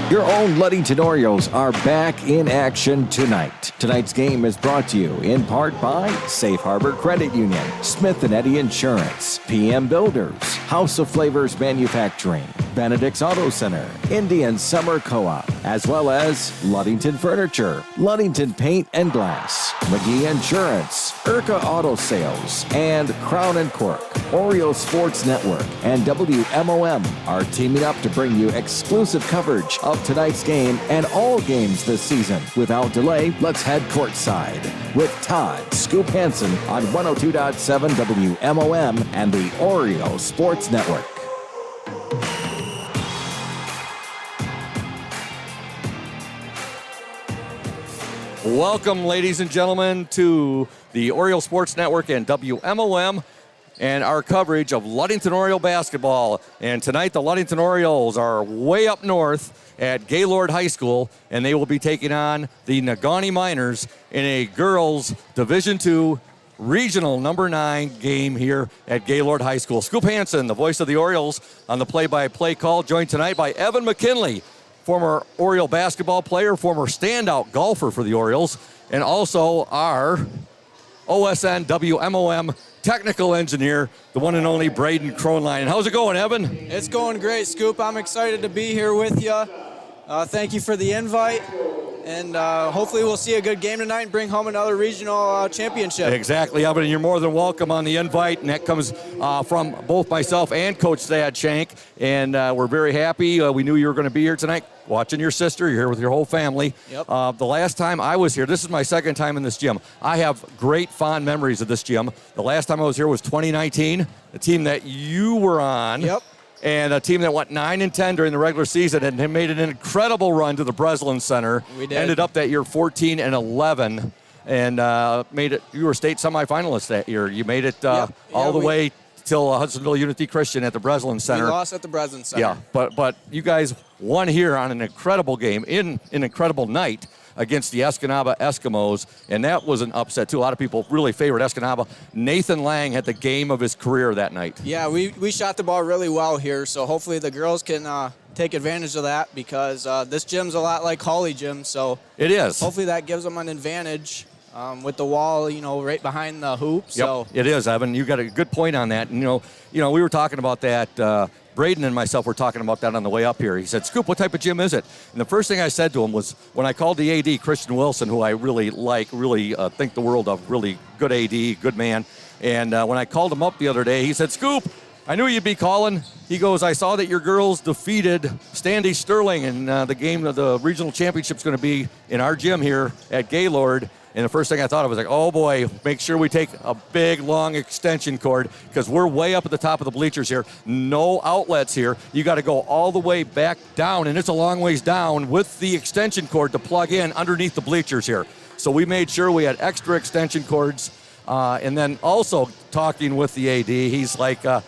Your own Ludington Orioles are back in action tonight. Tonight's game is brought to you in part by Safe Harbor Credit Union, Smith & Eddy Insurance, PM Builders, House of Flavors Manufacturing, Benedict's Auto Center, Indian Summer Co-op, as well as Ludington Furniture, Ludington Paint and Glass, McGee Insurance, Urca Auto Sales, and Crown and Cork. Oriole Sports Network and WMOM are teaming up to bring you exclusive coverage of tonight's game and all games this season. Without delay, let's head courtside with Todd Scoop Hansen on 102.7 WMOM and the Oriole Sports Network. Welcome, ladies and gentlemen, to the Oriole Sports Network and WMOM and our coverage of Ludington Oriole basketball. And tonight, the Ludington Orioles are way up north at Gaylord High School, and they will be taking on the Negaunee Miners in a girls' Division II Regional number 9 game here at Gaylord High School. Scoop Hansen, the voice of the Orioles, on the play-by-play call, joined tonight by Evan McKinley, former Oriole basketball player, former standout golfer for the Orioles, and also our OSN WMOM technical engineer, the one and only Braden Kronline. How's it going, Evan? It's going great, Scoop. I'm excited to be here with you. Thank you for the invite, and hopefully we'll see a good game tonight and bring home another regional championship. Exactly, Evan, and you're more than welcome on the invite, and that comes from both myself and Coach Thad Shank, and we're very happy. We knew you were going to be here tonight, watching your sister. You're here with your whole family. Yep. The last time I was here, this is my second time in this gym. I have great fond memories of this gym. The last time I was here was 2019, the team that you were on. Yep. And a team that went 9-10 during the regular season and made an incredible run to the Breslin Center. We did. Ended up that year 14-11, and made it. You were state semifinalist that year. You made it all the way till Hudsonville Unity Christian at the Breslin Center. We lost at the Breslin Center. Yeah, but you guys won here on an incredible game in an incredible night against the Escanaba Eskimos, and that was an upset too. A lot of people really favored Escanaba. Nathan Lang had the game of his career that night. Yeah, we shot the ball really well here, so hopefully the girls can take advantage of that, because this gym's a lot like Hawley Gym, so it is. Hopefully that gives them an advantage with the wall, right behind the hoop. Yep, So it is, Evan. You got a good point on that. And, we were talking about that. Braden and myself were talking about that on the way up here. He said, Scoop, what type of gym is it? And the first thing I said to him was, when I called the AD, Christian Wilson, who I really like, really think the world of, really good AD, good man. And when I called him up the other day, he said, Scoop, I knew you'd be calling. He goes, I saw that your girls defeated Standish Sterling, and the game of the regional championship's going to be in our gym here at Gaylord. And the first thing I thought of was like, oh boy, make sure we take a big, long extension cord, because we're way up at the top of the bleachers here. No outlets here. You got to go all the way back down, and it's a long ways down with the extension cord to plug in underneath the bleachers here. So we made sure we had extra extension cords. And then also talking with the AD, he's like, I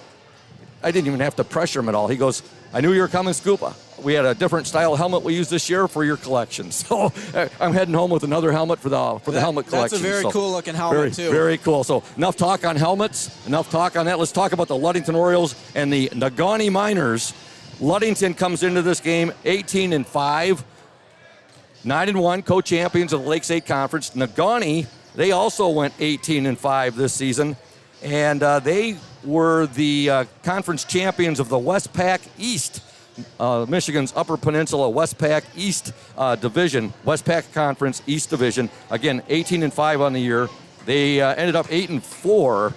didn't even have to pressure him at all. He goes, I knew you were coming, Scoop. We had a different style helmet we used this year for your collection. So I'm heading home with another helmet for the helmet collection. That's a very cool looking helmet, too. Very cool. So enough talk on helmets, enough talk on that. Let's talk about the Ludington Orioles and the Negaunee Miners. Ludington comes into this game 18-5, 9-1, co-champions of the Lakes 8 Conference. Negaunee, they also went 18-5 this season, and they were the conference champions of the Westpac East, Michigan's Upper Peninsula Westpac East Division, Westpac Conference East Division. Again, 18-5 on the year. They ended up 8-4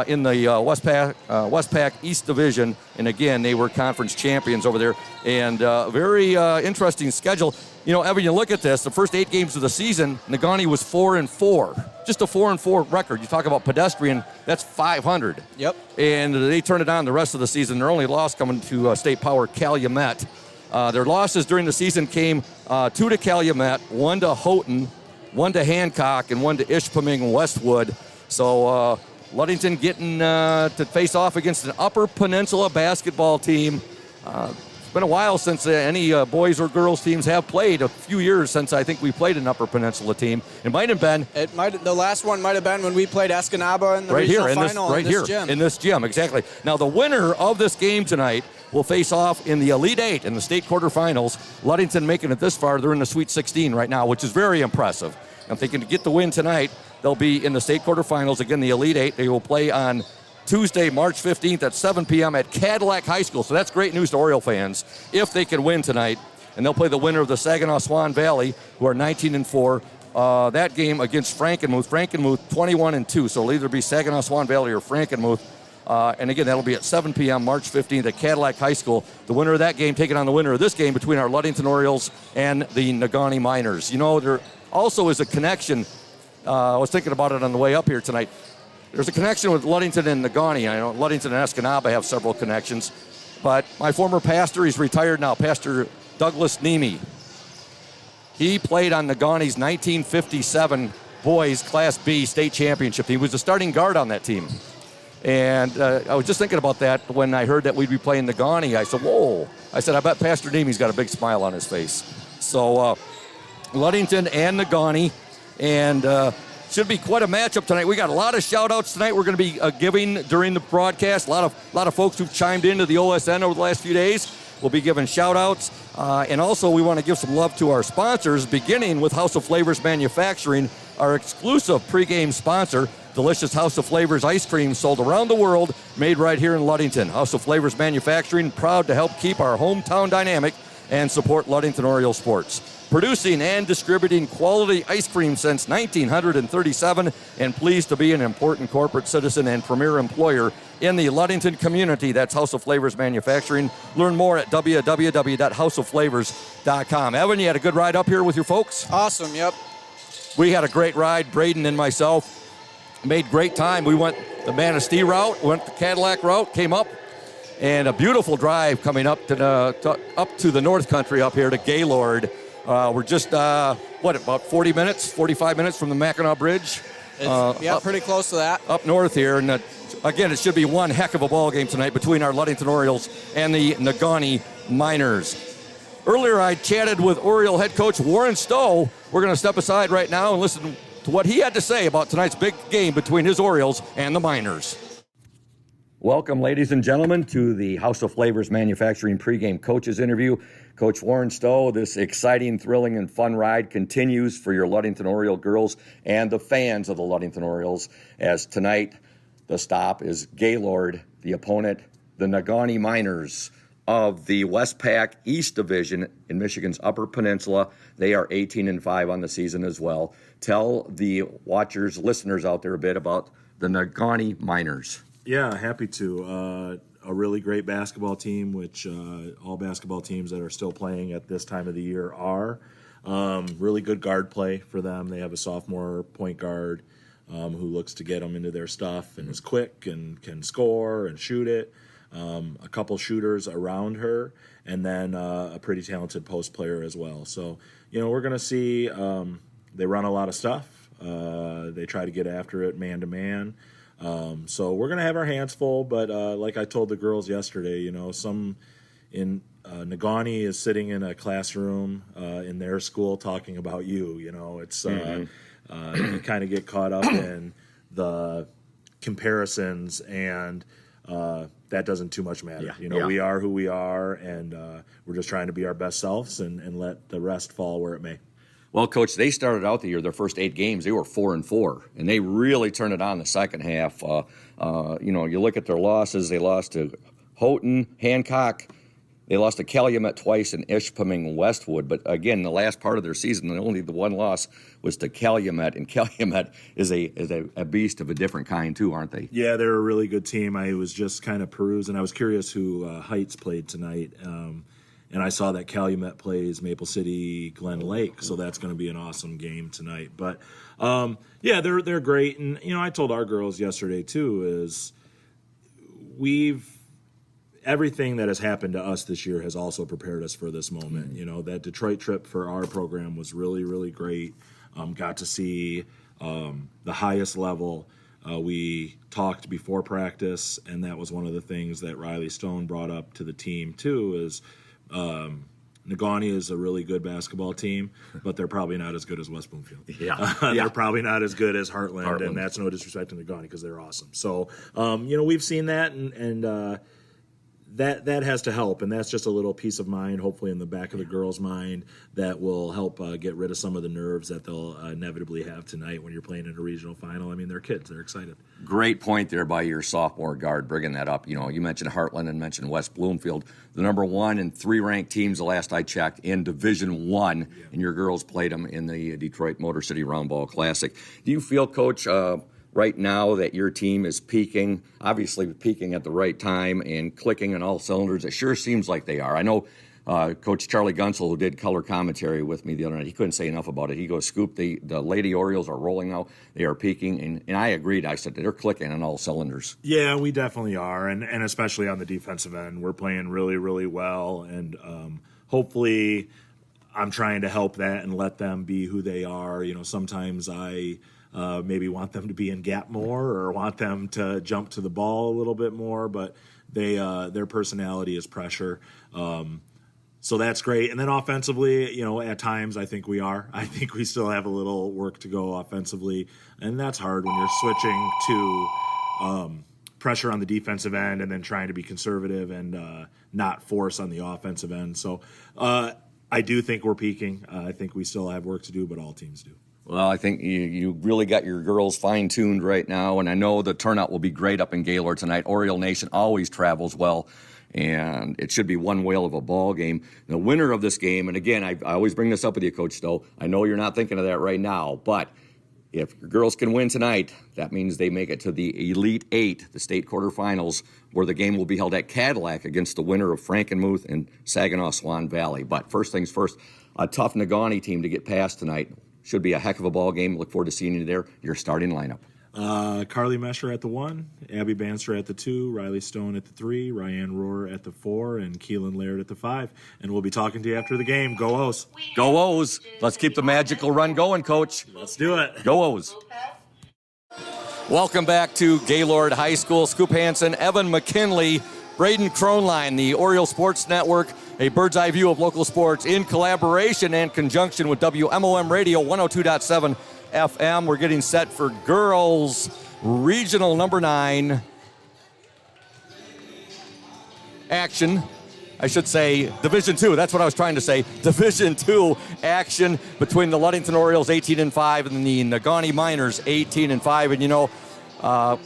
in the Westpac East Division, and again, they were conference champions over there. And very interesting schedule. Evan, you look at this, the first 8 games of the season, Negaunee was 4-4. Just a 4-4 record. You talk about pedestrian, that's 500. Yep. And they turned it on the rest of the season. Their only loss coming to state power Calumet. Their losses during the season came 2 to Calumet, 1 to Houghton, 1 to Hancock, and 1 to Ishpeming Westwood. So Ludington getting to face off against an Upper Peninsula basketball team. been a while since any boys or girls teams have played. A few years since I think we played an Upper Peninsula team. It might have been. The last one might have been when we played Escanaba in the regional final in this gym. In this gym, exactly. Now the winner of this game tonight will face off in the Elite Eight in the state quarterfinals. Ludington making it this far. They're in the Sweet 16 right now, which is very impressive. If they can get the win tonight, they'll be in the state quarterfinals. Again, the Elite Eight. They will play on Tuesday, March 15th at 7 p.m. at Cadillac High School. So that's great news to Oriole fans if they can win tonight. And they'll play the winner of the Saginaw Swan Valley, who are 19-4. That game against Frankenmuth. Frankenmuth 21-2. So it'll either be Saginaw Swan Valley or Frankenmuth. And again, that'll be at 7 p.m. March 15th at Cadillac High School. The winner of that game taking on the winner of this game between our Ludington Orioles and the Negaunee Miners. You know, there also is a connection. I was thinking about it on the way up here tonight. There's a connection with Ludington and Negaunee. I know Ludington and Escanaba have several connections. But my former pastor, he's retired now, Pastor Douglas Nemi. He played on Negaunee's 1957 boys Class B state championship. He was the starting guard on that team. And I was just thinking about that when I heard that we'd be playing Negaunee. I said, whoa. I said, I bet Pastor Nemi's got a big smile on his face. So Ludington and Negaunee, and should be quite a matchup tonight. We got a lot of shout-outs tonight we're going to be giving during the broadcast. A lot of folks who've chimed into the OSN over the last few days will be giving shout-outs. And also we want to give some love to our sponsors, beginning with House of Flavors Manufacturing, our exclusive pregame sponsor. Delicious House of Flavors ice cream sold around the world, made right here in Ludington. House of Flavors Manufacturing, proud to help keep our hometown dynamic and support Ludington Oriole sports. Producing and distributing quality ice cream since 1937, and pleased to be an important corporate citizen and premier employer in the Ludington community. That's House of Flavors Manufacturing. Learn more at www.houseofflavors.com. Evan, you had a good ride up here with your folks? Awesome, yep. We had a great ride, Braden and myself. Made great time. We went the Manistee route, went the Cadillac route, came up, and a beautiful drive coming up to the North Country up here to Gaylord. We're just, about 40 minutes, 45 minutes from the Mackinac Bridge? Pretty close to that. Up north here. And again, it should be one heck of a ball game tonight between our Ludington Orioles and the Negaunee Miners. Earlier, I chatted with Oriole head coach Warren Stowe. We're going to step aside right now and listen to what he had to say about tonight's big game between his Orioles and the Miners. Welcome, ladies and gentlemen, to the House of Flavors Manufacturing pregame coaches interview. Coach Warren Stowe, this exciting, thrilling, and fun ride continues for your Ludington Oriole girls and the fans of the Ludington Orioles, as tonight the stop is Gaylord, the opponent, the Negaunee Miners of the Westpac East Division in Michigan's Upper Peninsula. They are 18-5 on the season as well. Tell the watchers, listeners out there a bit about the Negaunee Miners. Yeah, happy to. A really great basketball team, which all basketball teams that are still playing at this time of the year are. Really good guard play for them. They have a sophomore point guard who looks to get them into their stuff and is quick and can score and shoot it. A couple shooters around her, and then a pretty talented post player as well. So, we're going to see they run a lot of stuff. They try to get after it man-to-man. So we're going to have our hands full, but like I told the girls yesterday, some in Negaunee is sitting in a classroom in their school talking about you. It's you kind of get caught up in the comparisons, and that doesn't too much matter. We are who we are, and we're just trying to be our best selves and let the rest fall where it may. Well, Coach, they started out the year, their first 8 games, they were 4-4, and they really turned it on the second half. You look at their losses, they lost to Houghton, Hancock, they lost to Calumet twice, and Ishpeming Westwood. But again, the last part of their season, only the one loss was to Calumet, and Calumet is a beast of a different kind too, aren't they? Yeah, they're a really good team. I was just kind of perusing. I was curious who Heights played tonight. And I saw that Calumet plays Maple City Glen Lake, so that's going to be an awesome game tonight. But, they're great. And, I told our girls yesterday, too, is everything that has happened to us this year has also prepared us for this moment. That Detroit trip for our program was really, really great. Got to see the highest level. We talked before practice, and that was one of the things that Riley Stone brought up to the team, too, is Negaunee is a really good basketball team, but they're probably not as good as West Bloomfield. Yeah. They're probably not as good as Heartland, and that's no disrespect to Negaunee because they're awesome. So, we've seen that, and that has to help, and that's just a little peace of mind, hopefully in the back of the girls' mind, that will help get rid of some of the nerves that they'll inevitably have tonight when you're playing in a regional final. I mean, they're kids. They're excited. Great point there by your sophomore guard, bringing that up. You mentioned Heartland and mentioned West Bloomfield, the number 1 and 3 ranked teams, the last I checked, in Division I, and your girls played them in the Detroit Motor City Roundball Classic. Do you feel, Coach, right now that your team is peaking, obviously peaking at the right time and clicking on all cylinders? It sure seems like they are. I know Coach Charlie Gunsel, who did color commentary with me the other night, he couldn't say enough about it. He goes, Scoop, the Lady Orioles are rolling now. They are peaking. And I agreed. I said, they're clicking on all cylinders. Yeah, we definitely are. And especially on the defensive end, we're playing really, really well. And hopefully I'm trying to help that and let them be who they are. Sometimes I maybe want them to be in gap more or want them to jump to the ball a little bit more, but their personality is pressure. So that's great. And then offensively, at times I think we are. I think we still have a little work to go offensively, and that's hard when you're switching to pressure on the defensive end and then trying to be conservative and not force on the offensive end. So I do think we're peaking. I think we still have work to do, but all teams do. Well, I think you really got your girls fine-tuned right now, and I know the turnout will be great up in Gaylord tonight. Oriole Nation always travels well, and it should be one whale of a ball game. The winner of this game, and again, I always bring this up with you, Coach Stowe. I know you're not thinking of that right now, but if your girls can win tonight, that means they make it to the Elite Eight, the state quarterfinals, where the game will be held at Cadillac against the winner of Frankenmuth and Saginaw Swan Valley. But first things first, a tough Negaunee team to get past tonight. Should be a heck of a ball game. Look forward to seeing you there. Your starting lineup. Carly Mesher at the 1, Abby Banster at the 2, Riley Stone at the 3, Ryan Rohr at the 4, and Keelan Laird at the 5. And we'll be talking to you after the game. Go O's. Go O's. Let's keep the magical run going, Coach. Let's do it. Go O's. Welcome back to Gaylord High School. Scoop Hansen, Evan McKinley, Braden Kronline, the Oriole Sports Network, a bird's eye view of local sports in collaboration and conjunction with WMOM Radio 102.7 FM. We're getting set for girls regional number 9 action. I should say Division II. That's what I was trying to say. Division II action between the Ludington Orioles 18-5 and the Negaunee Miners 18-5. And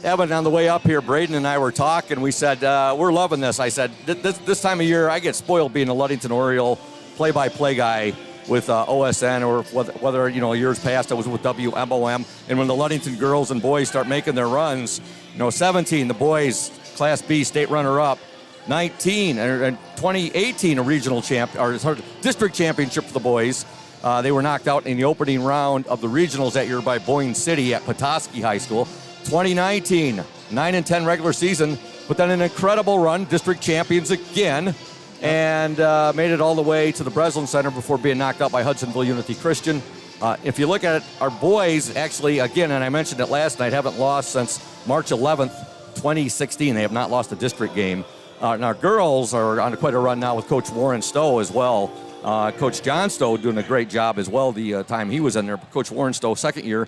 Evan, on the way up here, Braden and I were talking. We said, we're loving this. I said, this time of year, I get spoiled being a Ludington Oriole play-by-play guy with OSN, or whether years past I was with WMOM. And when the Ludington girls and boys start making their runs, 17, the boys, Class B state runner-up, 19, and 2018 a regional district championship for the boys. They were knocked out in the opening round of the regionals that year by Boyne City at Petoskey High School. 2019, 9-10 regular season, but then an incredible run, district champions again, and made it all the way to the Breslin Center before being knocked out by Hudsonville Unity Christian. If you look at it, our boys actually, again, and I mentioned it last night, haven't lost since March 11th, 2016. They have not lost a district game. And our girls are on quite a run now with Coach Warren Stowe as well. Coach John Stowe doing a great job as well the time he was in there. Coach Warren Stowe, second year,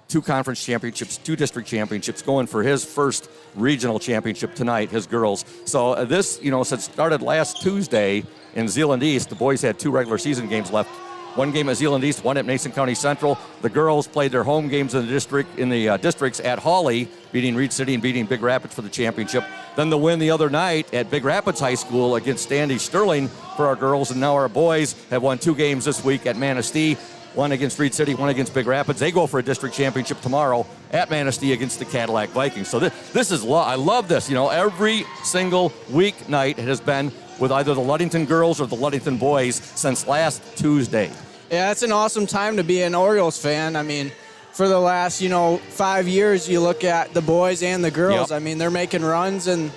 2 conference championships, 2 district championships, going for his first regional championship tonight, his girls. So this, since started last Tuesday in Zeeland East, the boys had 2 regular season games left. 1 game at Zeeland East, 1 at Mason County Central. The girls played their home games in the districts at Hawley, beating Reed City and beating Big Rapids for the championship. Then the win the other night at Big Rapids High School against Standish Sterling for our girls, and now our boys have won 2 games this week at Manistee. 1 against Reed City, 1 against Big Rapids. They go for a district championship tomorrow at Manistee against the Cadillac Vikings. So this is I love this. Every single weeknight it has been with either the Ludington girls or the Ludington boys since last Tuesday. Yeah, it's an awesome time to be an Orioles fan. I mean, for the last, 5 years, you look at the boys and the girls. Yep. I mean, they're making runs in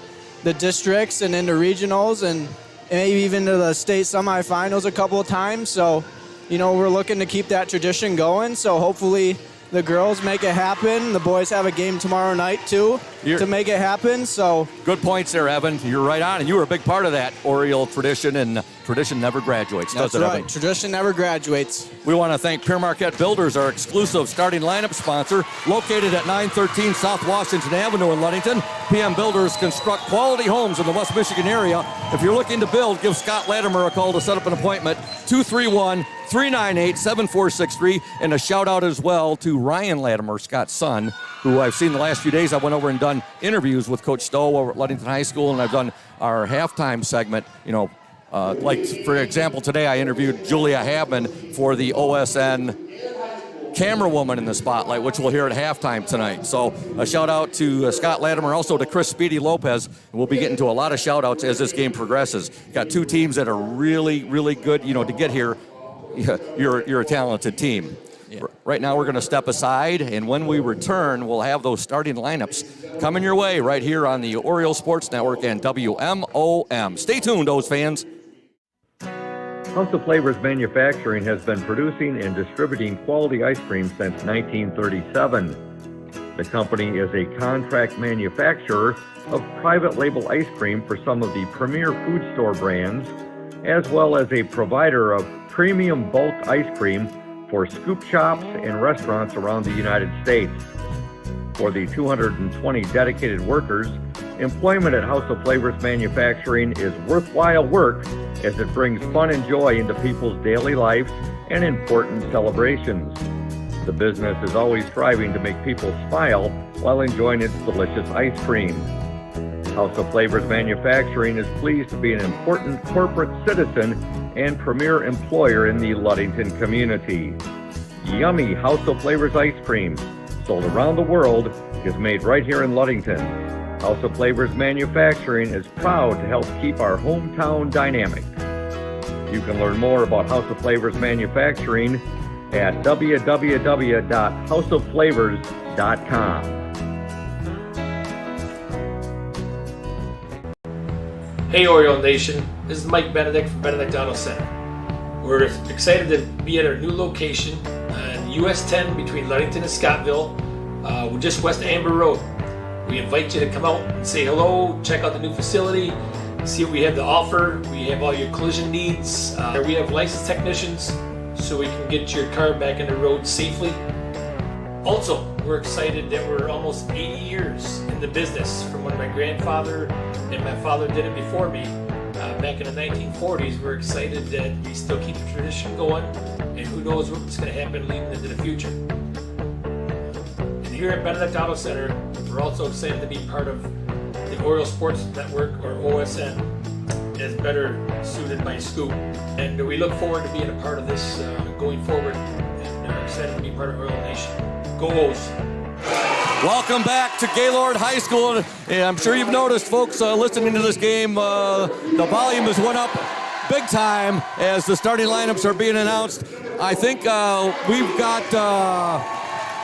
the districts and into regionals and maybe even to the state semifinals a couple of times. So, we're looking to keep that tradition going. So hopefully the girls make it happen. The boys have a game tomorrow night too. to make it happen. So good points there, Evan. You're right on, and you were a big part of that Oriole tradition, and tradition never graduates, does that's it, right. Evan? Tradition never graduates. We want to thank Pierre Marquette Builders, our exclusive starting lineup sponsor, located at 913 South Washington Avenue in Ludington. PM Builders construct quality homes in the West Michigan area. If you're looking to build, give Scott Latimer a call to set up an appointment, 231-398-7463. And a shout out as well to Ryan Latimer, Scott's son, who I've seen the last few days. I went over and done interviews with Coach Stowe over at Ludington High School, and I've done our halftime segment, like, for example, today I interviewed Julia Habman for the OSN camera woman in the spotlight, which we'll hear at halftime tonight. So a shout out to Scott Latimer, also to Chris Speedy Lopez. And we'll be getting to a lot of shout outs as this game progresses. Got two teams that are really, really good. To get here, you're a talented team. Yeah. Right now we're going to step aside, and when we return, we'll have those starting lineups coming your way right here on the Oriole Sports Network and WMOM. Stay tuned, O's fans. House of Flavors Manufacturing has been producing and distributing quality ice cream since 1937. The company is a contract manufacturer of private label ice cream for some of the premier food store brands, as well as a provider of premium bulk ice cream for scoop shops and restaurants around the United States. For the 220 dedicated workers, employment at House of Flavors Manufacturing is worthwhile work as it brings fun and joy into people's daily lives and important celebrations. The business is always striving to make people smile while enjoying its delicious ice cream. House of Flavors Manufacturing is pleased to be an important corporate citizen and premier employer in the Ludington community. Yummy House of Flavors ice cream, sold around the world, is made right here in Ludington. House of Flavors Manufacturing is proud to help keep our hometown dynamic. You can learn more about House of Flavors Manufacturing at www.houseofflavors.com. Hey Oriole Nation, this is Mike Benedict from Benedict Auto Center. We're excited to be at our new location on US 10 between Ludington and Scottville. We're just west of Amber Road. We invite you to come out and say hello, check out the new facility, see what we have to offer. We have all your collision needs. We have licensed technicians so we can get your car back on the road safely. Also, we're excited that we're almost 80 years in the business from when my grandfather and my father did it before me. Back in the 1940s, we're excited that we still keep the tradition going, and who knows what's going to happen leading into the future. And here at Benedict Auto Center, we're also excited to be part of the Oriole Sports Network, or OSN, as better suited by Scoop. And we look forward to being a part of this going forward, and are excited to be part of Oriole Nation. Go O's! Welcome back to Gaylord High School. And I'm sure you've noticed, folks, listening to this game, the volume has went up big time as the starting lineups are being announced. I think we've got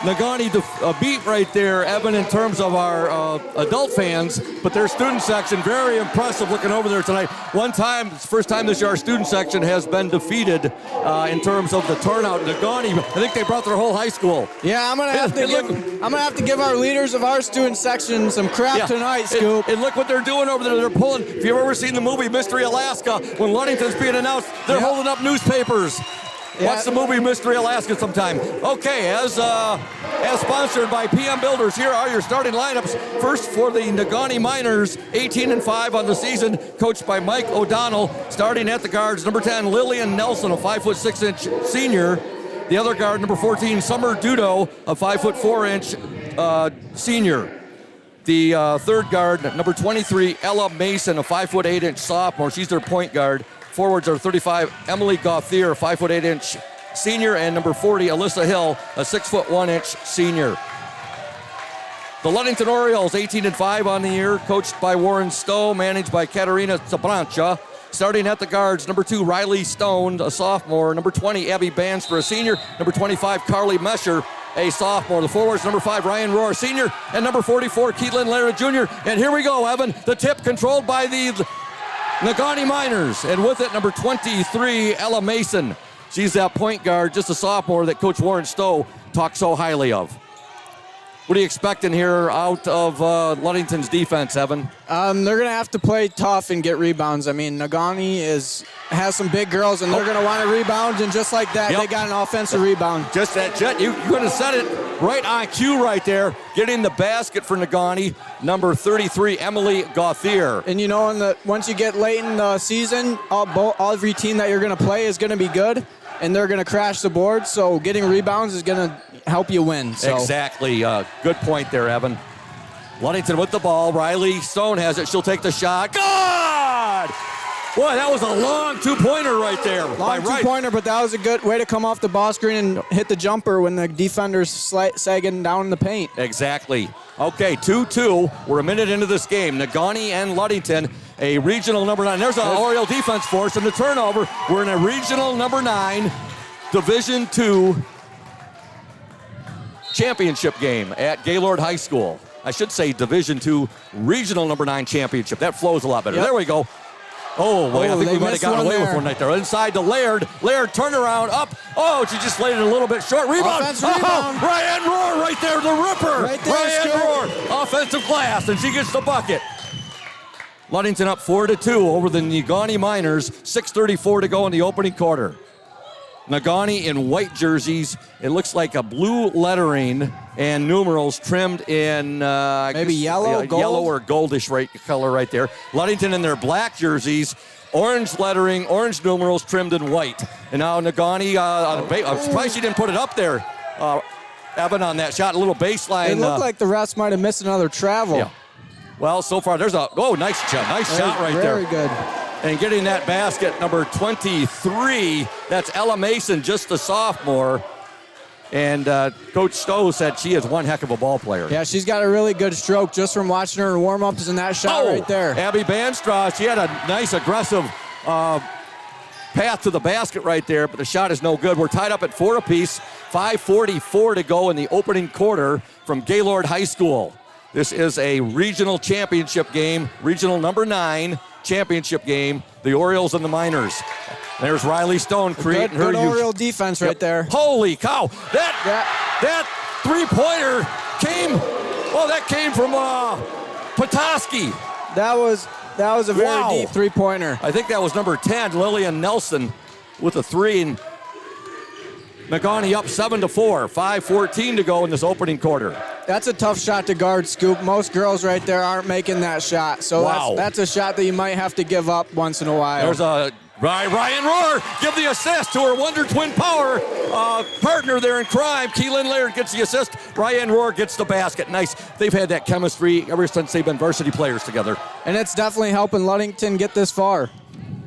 Negaunee beat right there, Evan, in terms of our adult fans, but their student section, very impressive looking over there tonight. It's the first time this year our student section has been defeated in terms of the turnout. Negaunee, I think they brought their whole high school. Yeah, I'm gonna have to give our leaders of our student section some crap tonight, Scoop. And look what they're doing over there. They're pulling. If you've ever seen the movie Mystery Alaska, when Ludington's being announced, they're holding up newspapers. Watch the movie Mystery Alaska sometime. Okay, as sponsored by PM Builders, here are your starting lineups. First for the Negaunee Miners, 18-5 on the season, coached by Mike O'Donnell. Starting at the guards, number 10, Lillian Nelson, a 5'6" senior. The other guard, number 14, Summer Dudo, a 5'4" senior. The third guard, number 23, Ella Mason, a 5'8" sophomore. She's their point guard. Forwards are 35, Emily Gauthier, a 5'8" senior, and number 40, Alyssa Hill, a 6'1" senior. The Ludington Orioles, 18-5 on the year, coached by Warren Stowe, managed by Katerina Zabrancha. Starting at the guards, number 2, Riley Stone, a sophomore. Number 20, Abby Banster, a senior. Number 25, Carly Mesher, a sophomore. The forwards, number 5, Ryan Rohr, senior. And number 44, Keelan Lara Jr. And here we go, Evan. The tip controlled by the Negaunee Miners, and with it, number 23, Ella Mason. She's that point guard, just a sophomore that Coach Warren Stowe talked so highly of. What are you expecting here out of Ludington's defense, Evan? They're going to have to play tough and get rebounds. I mean, Negaunee has some big girls, and they're going to want to rebound, and just like that, they got an offensive rebound. Just that, Jet, you could have said it right on cue right there. Getting the basket for Negaunee, number 33, Emily Gauthier. And you know, once you get late in the season, every team that you're going to play is going to be good, and they're going to crash the board, so getting rebounds is going to help you win. So. Exactly. Good point there, Evan. Ludington with the ball. Riley Stone has it. She'll take the shot. Good! Boy, that was a long two-pointer right there. Long two-pointer, but that was a good way to come off the ball screen and hit the jumper when the defender's sagging down in the paint. Exactly. Okay, 2-2. We're a minute into this game. Negaunee and Ludington, a regional number 9. There's an Oriole defense for us, and the turnover. We're in a regional number 9, Division II championship game at Gaylord High School. I should say Division II regional number 9 championship. That flows a lot better. There we go. Oh, boy, I think we might have gotten away with one right there. Inside to Laird. Laird, turnaround, up. Oh, she just laid it a little bit short. Rebound. Rebound. Ryan Rohr right there, the ripper. Right there, Ryan Rohr, offensive glass, and she gets the bucket. Ludington up 4-2 over the Negaunee Miners. 6:34 to go in the opening quarter. Negaunee in white jerseys. It looks like a blue lettering and numerals trimmed in maybe yellow, gold? Yellow or goldish color right there. Ludington in their black jerseys, orange lettering, orange numerals trimmed in white. And now Negaunee, I'm surprised she didn't put it up there, Evan, on that shot. A little baseline. It looked like the refs might have missed another travel. Yeah. Well, so far there's nice shot right there. Very good. And getting that basket, number 23, that's Ella Mason, just a sophomore. And Coach Stowe said she is one heck of a ball player. Yeah, she's got a really good stroke just from watching her in warm-ups and that shot right there. Abby Banstra, she had a nice aggressive path to the basket right there, but the shot is no good. We're tied up at 4 apiece, 5:44 to go in the opening quarter from Gaylord High School. This is a regional championship game, regional number 9 championship game, the Orioles and the Miners. There's Riley Stone creating her good Oriole defense right there. Holy cow! That three-pointer came from Petoskey. That was a very deep three-pointer. I think that was number 10, Lillian Nelson, with a 3. And Negaunee up 7-4, 5:14 to go in this opening quarter. That's a tough shot to guard, Scoop. Most girls right there aren't making that shot. So that's a shot that you might have to give up once in a while. There's a Ryan Rohr, give the assist to her Wonder Twin Power partner there in crime. Keelan Laird gets the assist. Ryan Rohr gets the basket. Nice. They've had that chemistry ever since they've been varsity players together. And it's definitely helping Ludington get this far.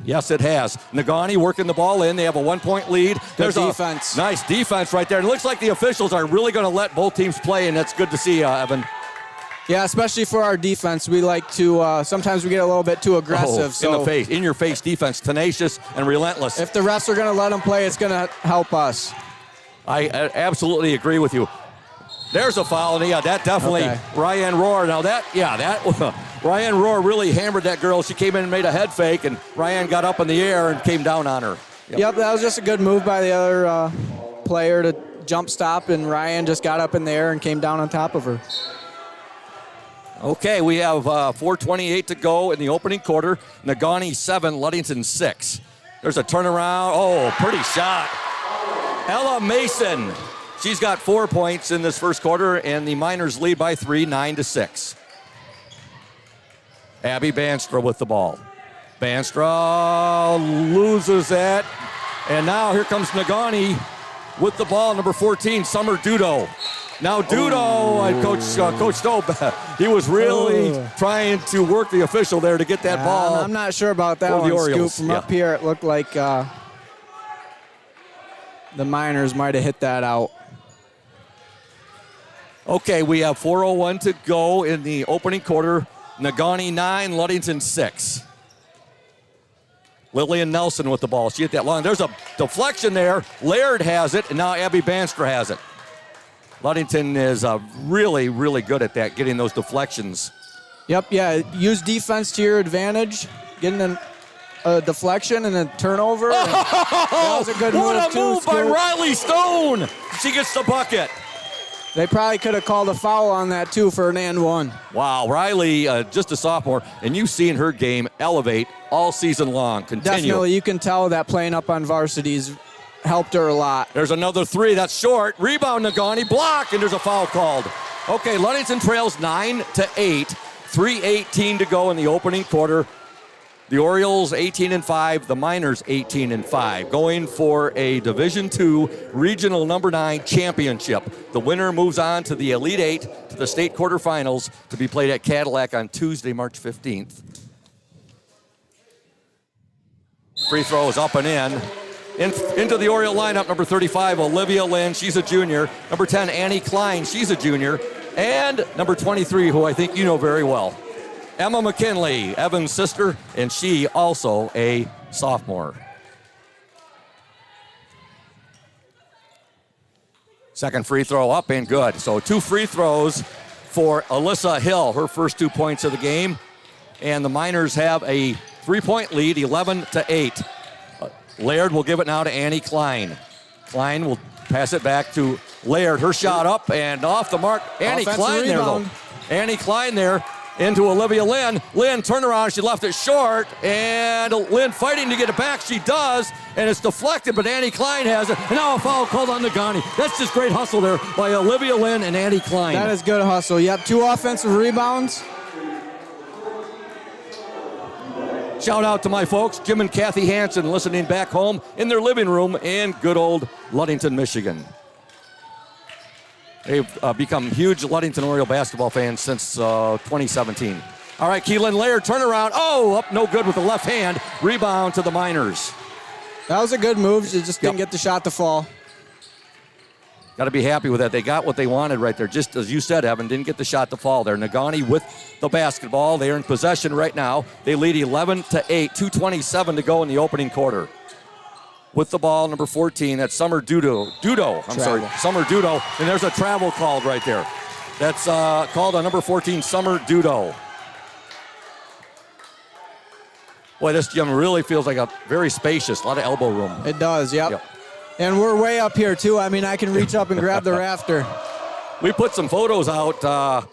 Yes, it has. Negaunee working the ball in. They have a 1-point lead. There's defense. A nice defense right there. And it looks like the officials are really going to let both teams play, and that's good to see, Evan. Yeah, especially for our defense. We like to, sometimes we get a little bit too aggressive. In your face defense, tenacious and relentless. If the refs are going to let them play, it's going to help us. I absolutely agree with you. There's a foul, and that definitely, Ryan Rohr. Now Ryan Rohr really hammered that girl. She came in and made a head fake, and Ryan got up in the air and came down on her. Yep, that was just a good move by the other player to jump stop, and Ryan just got up in the air and came down on top of her. Okay, we have 4:28 to go in the opening quarter. Negaunee 7, Ludington 6. There's a turnaround. Oh, pretty shot. Ella Mason. She's got 4 points in this first quarter, and the Miners lead by 3, 9-6. Abby Banstra with the ball. Banstra loses that. And now here comes Negaunee with the ball, number 14, Summer Dudo. Now Dudo, Coach Stowe, he was really trying to work the official there to get that ball. I'm not sure about that one, Scoop. From up here, it looked like the Miners might have hit that out. Okay, we have 4:01 to go in the opening quarter. Negaunee 9, Ludington 6. Lillian Nelson with the ball. She hit that long. There's a deflection there. Laird has it, and now Abby Banstra has it. Ludington is really, really good at that, getting those deflections. Yep, yeah. Use defense to your advantage, getting a deflection and a turnover. That was a good move, What a move by Scoop. Riley Stone. She gets the bucket. They probably could have called a foul on that, too, for an and one. Wow, Riley, just a sophomore, and you've seen her game elevate all season long. Continue. Definitely, you can tell that playing up on Varsity's helped her a lot. There's another three. That's short. Rebound, Negaunee. Block, and there's a foul called. Okay, Ludington trails 9-8. 3:18 to go in the opening quarter. The Orioles 18-5, the Miners 18-5, going for a Division II Regional Number 9 championship. The winner moves on to the Elite Eight, to the state quarterfinals, to be played at Cadillac on Tuesday, March 15th. Free throw is up and in. Into the Oriole lineup, number 35, Olivia Lynn, she's a junior. Number 10, Annie Klein, she's a junior. And number 23, who I think you know very well, Emma McKinley, Evan's sister, and she also a sophomore. Second free throw up and good. So 2 free throws for Alyssa Hill, her first 2 points of the game. And the Miners have a 3-point lead, 11-8. Laird will give it now to Annie Klein. Klein will pass it back to Laird. Her shot up and off the mark. Annie Offensive Klein rebound. there, though. Annie Klein there. Into Olivia Lynn. Lynn turnaround. She left it short. And Lynn fighting to get it back. She does. And it's deflected, but Annie Klein has it. And now a foul called on Negaunee. That's just great hustle there by Olivia Lynn and Annie Klein. That is good hustle. Yep, 2 offensive rebounds. Shout out to my folks, Jim and Kathy Hansen, listening back home in their living room in good old Ludington, Michigan. They've become huge Ludington Oriole basketball fans since 2017. All right, Keelan Laird, turnaround. Oh, up no good with the left hand. Rebound to the Miners. That was a good move. She just didn't get the shot to fall. Got to be happy with that. They got what they wanted right there. Just as you said, Evan, didn't get the shot to fall there. Negaunee with the basketball. They are in possession right now. They lead 11-8, 2:27 to go in the opening quarter. With the ball, number 14, that's Summer Summer Dudo, and there's a travel called right there. That's called on number 14, Summer Dudo. Boy, this gym really feels like a very spacious, a lot of elbow room. It does, yep. And we're way up here, too. I mean, I can reach up and grab the rafter. We put some photos out a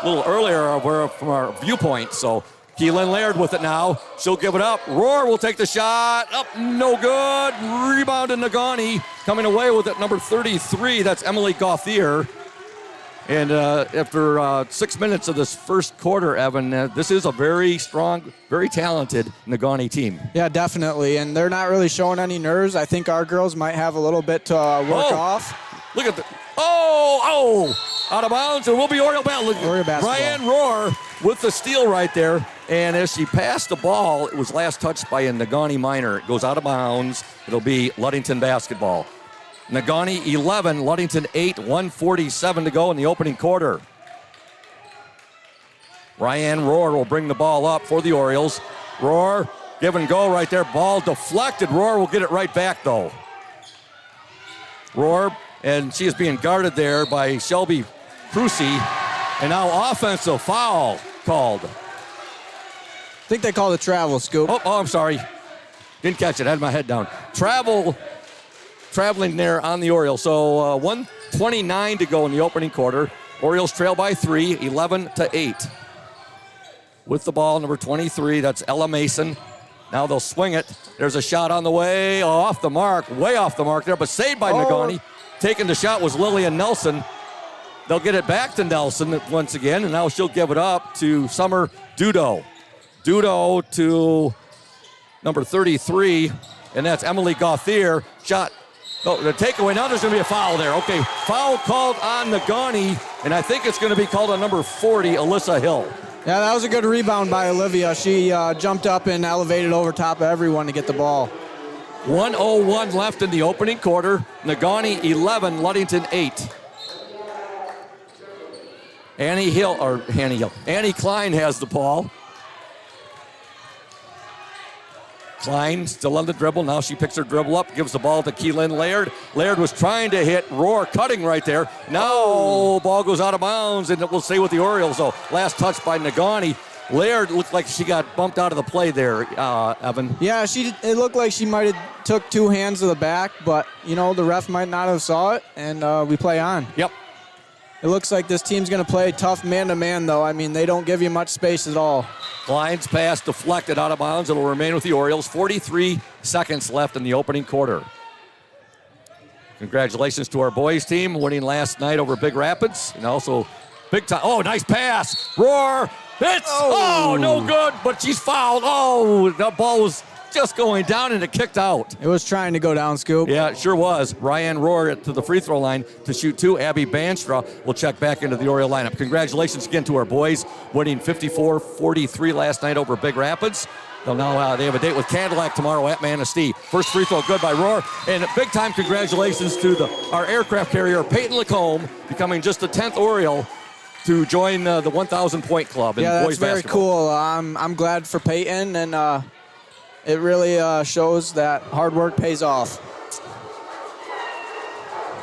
little earlier from our viewpoint, so Keelan Laird with it now. She'll give it up. Roar will take the shot. Up, no good. Rebound to Negaunee. Coming away with it, number 33. That's Emily Gauthier. And after 6 minutes of this first quarter, Evan, this is a very strong, very talented Negaunee team. Yeah, definitely. And they're not really showing any nerves. I think our girls might have a little bit to work off. Look at the... Out of bounds. It will be Oriole basketball. Ryan Roar with the steal right there. And as she passed the ball, it was last touched by a Negaunee Miner. It goes out of bounds. It'll be Ludington basketball. Negaunee 11, Ludington 8, 1:47 to go in the opening quarter. Ryan Roar will bring the ball up for the Orioles. Roar, give and go right there. Ball deflected. Roar will get it right back, though. Roar, and she is being guarded there by Shelby Prusy. And now offensive foul called. I think they called a travel, Scoop. Oh, I'm sorry. Didn't catch it. I had my head down. Traveling there on the Orioles. So 1:29 to go in the opening quarter. Orioles trail by 3, 11-8. With the ball, number 23, that's Ella Mason. Now they'll swing it. There's a shot on the way, off the mark, way off the mark there, but saved by Negaunee. Taking the shot was Lillian Nelson. They'll get it back to Nelson once again, and now she'll give it up to Summer Dudo. Dudo to number 33, and that's Emily Gauthier. Shot. Oh, the takeaway. Now there's going to be a foul there. Okay, foul called on Negaunee, and I think it's going to be called on number 40, Alyssa Hill. Yeah, that was a good rebound by Olivia. She jumped up and elevated over top of everyone to get the ball. 1:01 left in the opening quarter. Negaunee 11, Ludington 8. Annie Klein has the ball. Klein still on the dribble. Now she picks her dribble up, gives the ball to Keelan Laird. Laird was trying to hit Roar, cutting right there. Now ball goes out of bounds, and it will stay with the Orioles. So last touch by Negaunee. Laird looked like she got bumped out of the play there, Evan. Yeah, it looked like she might have took 2 hands to the back, but, the ref might not have saw it, and we play on. Yep. It looks like this team's going to play tough man-to-man, though. I mean, they don't give you much space at all. Klein's pass deflected out of bounds. It'll remain with the Orioles. 43 seconds left in the opening quarter. Congratulations to our boys team winning last night over Big Rapids. And also big time. Oh, nice pass. Roar. It's, no good, but she's fouled. Oh, that ball was just going down and it kicked out. It was trying to go down, Scoop. Yeah, it sure was. Ryan Rohr to the free throw line to shoot 2. Abby Banstra will check back into the Oriole lineup. Congratulations again to our boys, winning 54-43 last night over Big Rapids. They'll now they have a date with Cadillac tomorrow at Manistee. First free throw good by Rohr. And big time congratulations to our aircraft carrier, Peyton Lacombe, becoming just the 10th Oriole to join the 1,000-point club in boys basketball. Very cool. I'm glad for Peyton, and it really shows that hard work pays off.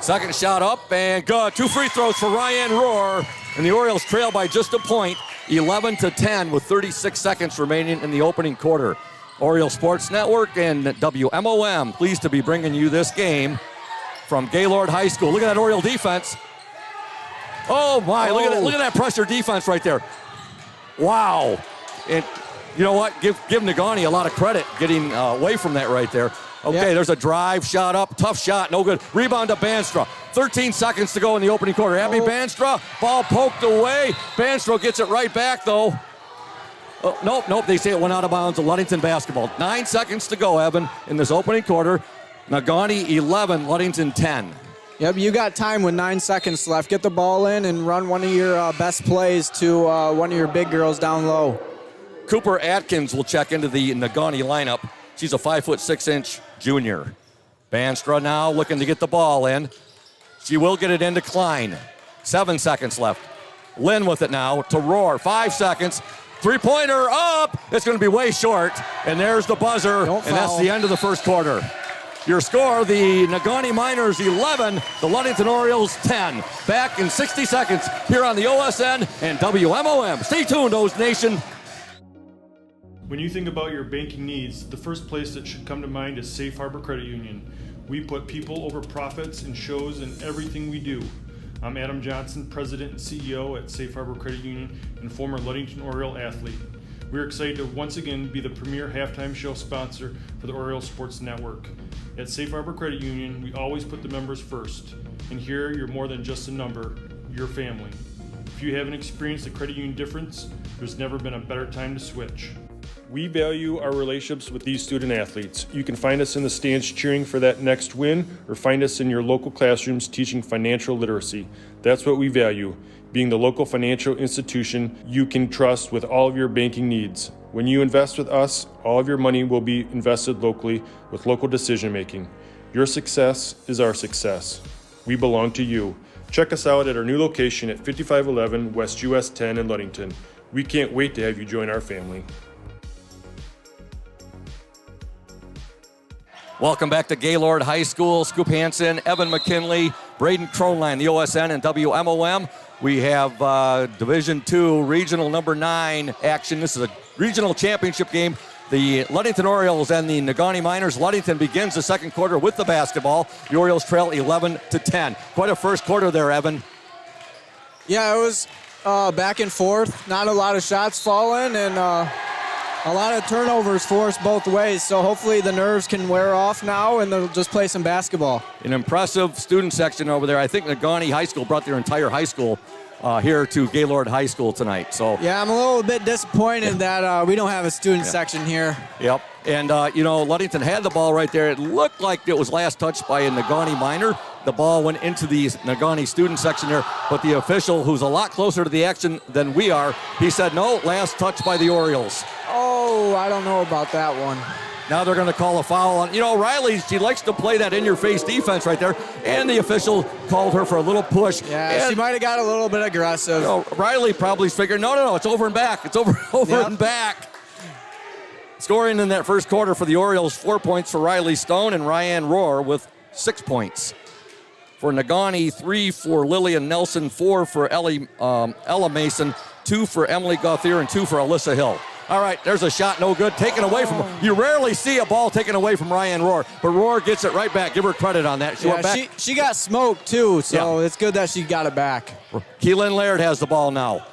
Second shot up and good. 2 free throws for Ryan Rohr, and the Orioles trail by just a point, 11-10, with 36 seconds remaining in the opening quarter. Oriole Sports Network and WMOM pleased to be bringing you this game from Gaylord High School. Look at that Oriole defense. Oh my! Look at that pressure defense right there. Wow! And you know what? Give Negaunee a lot of credit getting away from that right there. Okay, There's a drive, shot up, tough shot, no good. Rebound to Banstra. 13 seconds to go in the opening quarter. Abby Banstra, ball poked away. Banstra gets it right back though. Oh, nope. They say it went out of bounds. Ludington basketball. 9 seconds to go, Evan, in this opening quarter. Negaunee 11, Ludington 10. Yep, you got time with 9 seconds left. Get the ball in and run one of your best plays to one of your big girls down low. Cooper Atkins will check into the Negaunee lineup. She's a 5'6" junior. Banstra now looking to get the ball in. She will get it into Klein. 7 seconds left. Lynn with it now to Rohr. 5 seconds. Three-pointer up. It's going to be way short. And there's the buzzer. And that's the end of the first quarter. Your score, the Negaunee Miners 11, the Ludington Orioles 10. Back in 60 seconds here on the OSN and WMOM. Stay tuned, O's Nation. When you think about your banking needs, the first place that should come to mind is Safe Harbor Credit Union. We put people over profits and shows in everything we do. I'm Adam Johnson, President and CEO at Safe Harbor Credit Union and former Ludington Oriole athlete. We're excited to once again be the premier halftime show sponsor for the Oriole Sports Network. At Safe Harbor Credit Union, we always put the members first. And here, you're more than just a number, you're family. If you haven't experienced the credit union difference, there's never been a better time to switch. We value our relationships with these student athletes. You can find us in the stands cheering for that next win, or find us in your local classrooms teaching financial literacy. That's what we value, being the local financial institution you can trust with all of your banking needs. When you invest with us, all of your money will be invested locally with local decision making. Your success is our success. We belong to you. Check us out at our new location at 5511 West US 10 in Ludington. We can't wait to have you join our family. Welcome back to Gaylord High School. Scoop Hansen, Evan McKinley, Braden Kronline, the OSN and WMOM. We have Division II Regional number 9 action. This is a regional championship game. The Ludington Orioles and the Negaunee Miners. Ludington begins the second quarter with the basketball. The Orioles trail 11-10. Quite a first quarter there, Evan. Yeah, it was back and forth. Not a lot of shots falling, and a lot of turnovers forced both ways, so hopefully the nerves can wear off now and they'll just play some basketball. An impressive student section over there. I think Negaunee High School brought their entire high school here to Gaylord High School tonight. So yeah, I'm a little bit disappointed that we don't have a student section here. Yep, and Ludington had the ball right there. It looked like it was last touched by a Negaunee Miner. The ball went into the Negaunee student section there, but the official, who's a lot closer to the action than we are, he said, no, last touch by the Orioles. Oh, I don't know about that one. Now they're going to call a foul on, Riley, she likes to play that in-your-face defense right there, and the official called her for a little push. Yeah, she might have got a little bit aggressive. Riley probably figured, no, it's over and back. It's over and back. Scoring in that first quarter for the Orioles, 4 points for Riley Stone and Ryan Rohr with 6 points. For Negaunee, 3 for Lillian Nelson, 4 for Ella Mason, 2 for Emily Gauthier, and 2 for Alyssa Hill. All right, there's a shot, no good, taken away from her. You rarely see a ball taken away from Ryan Rohr, but Rohr gets it right back. Give her credit on that. She went back. She got smoked, too, so it's good that she got it back. Keelan Laird has the ball now.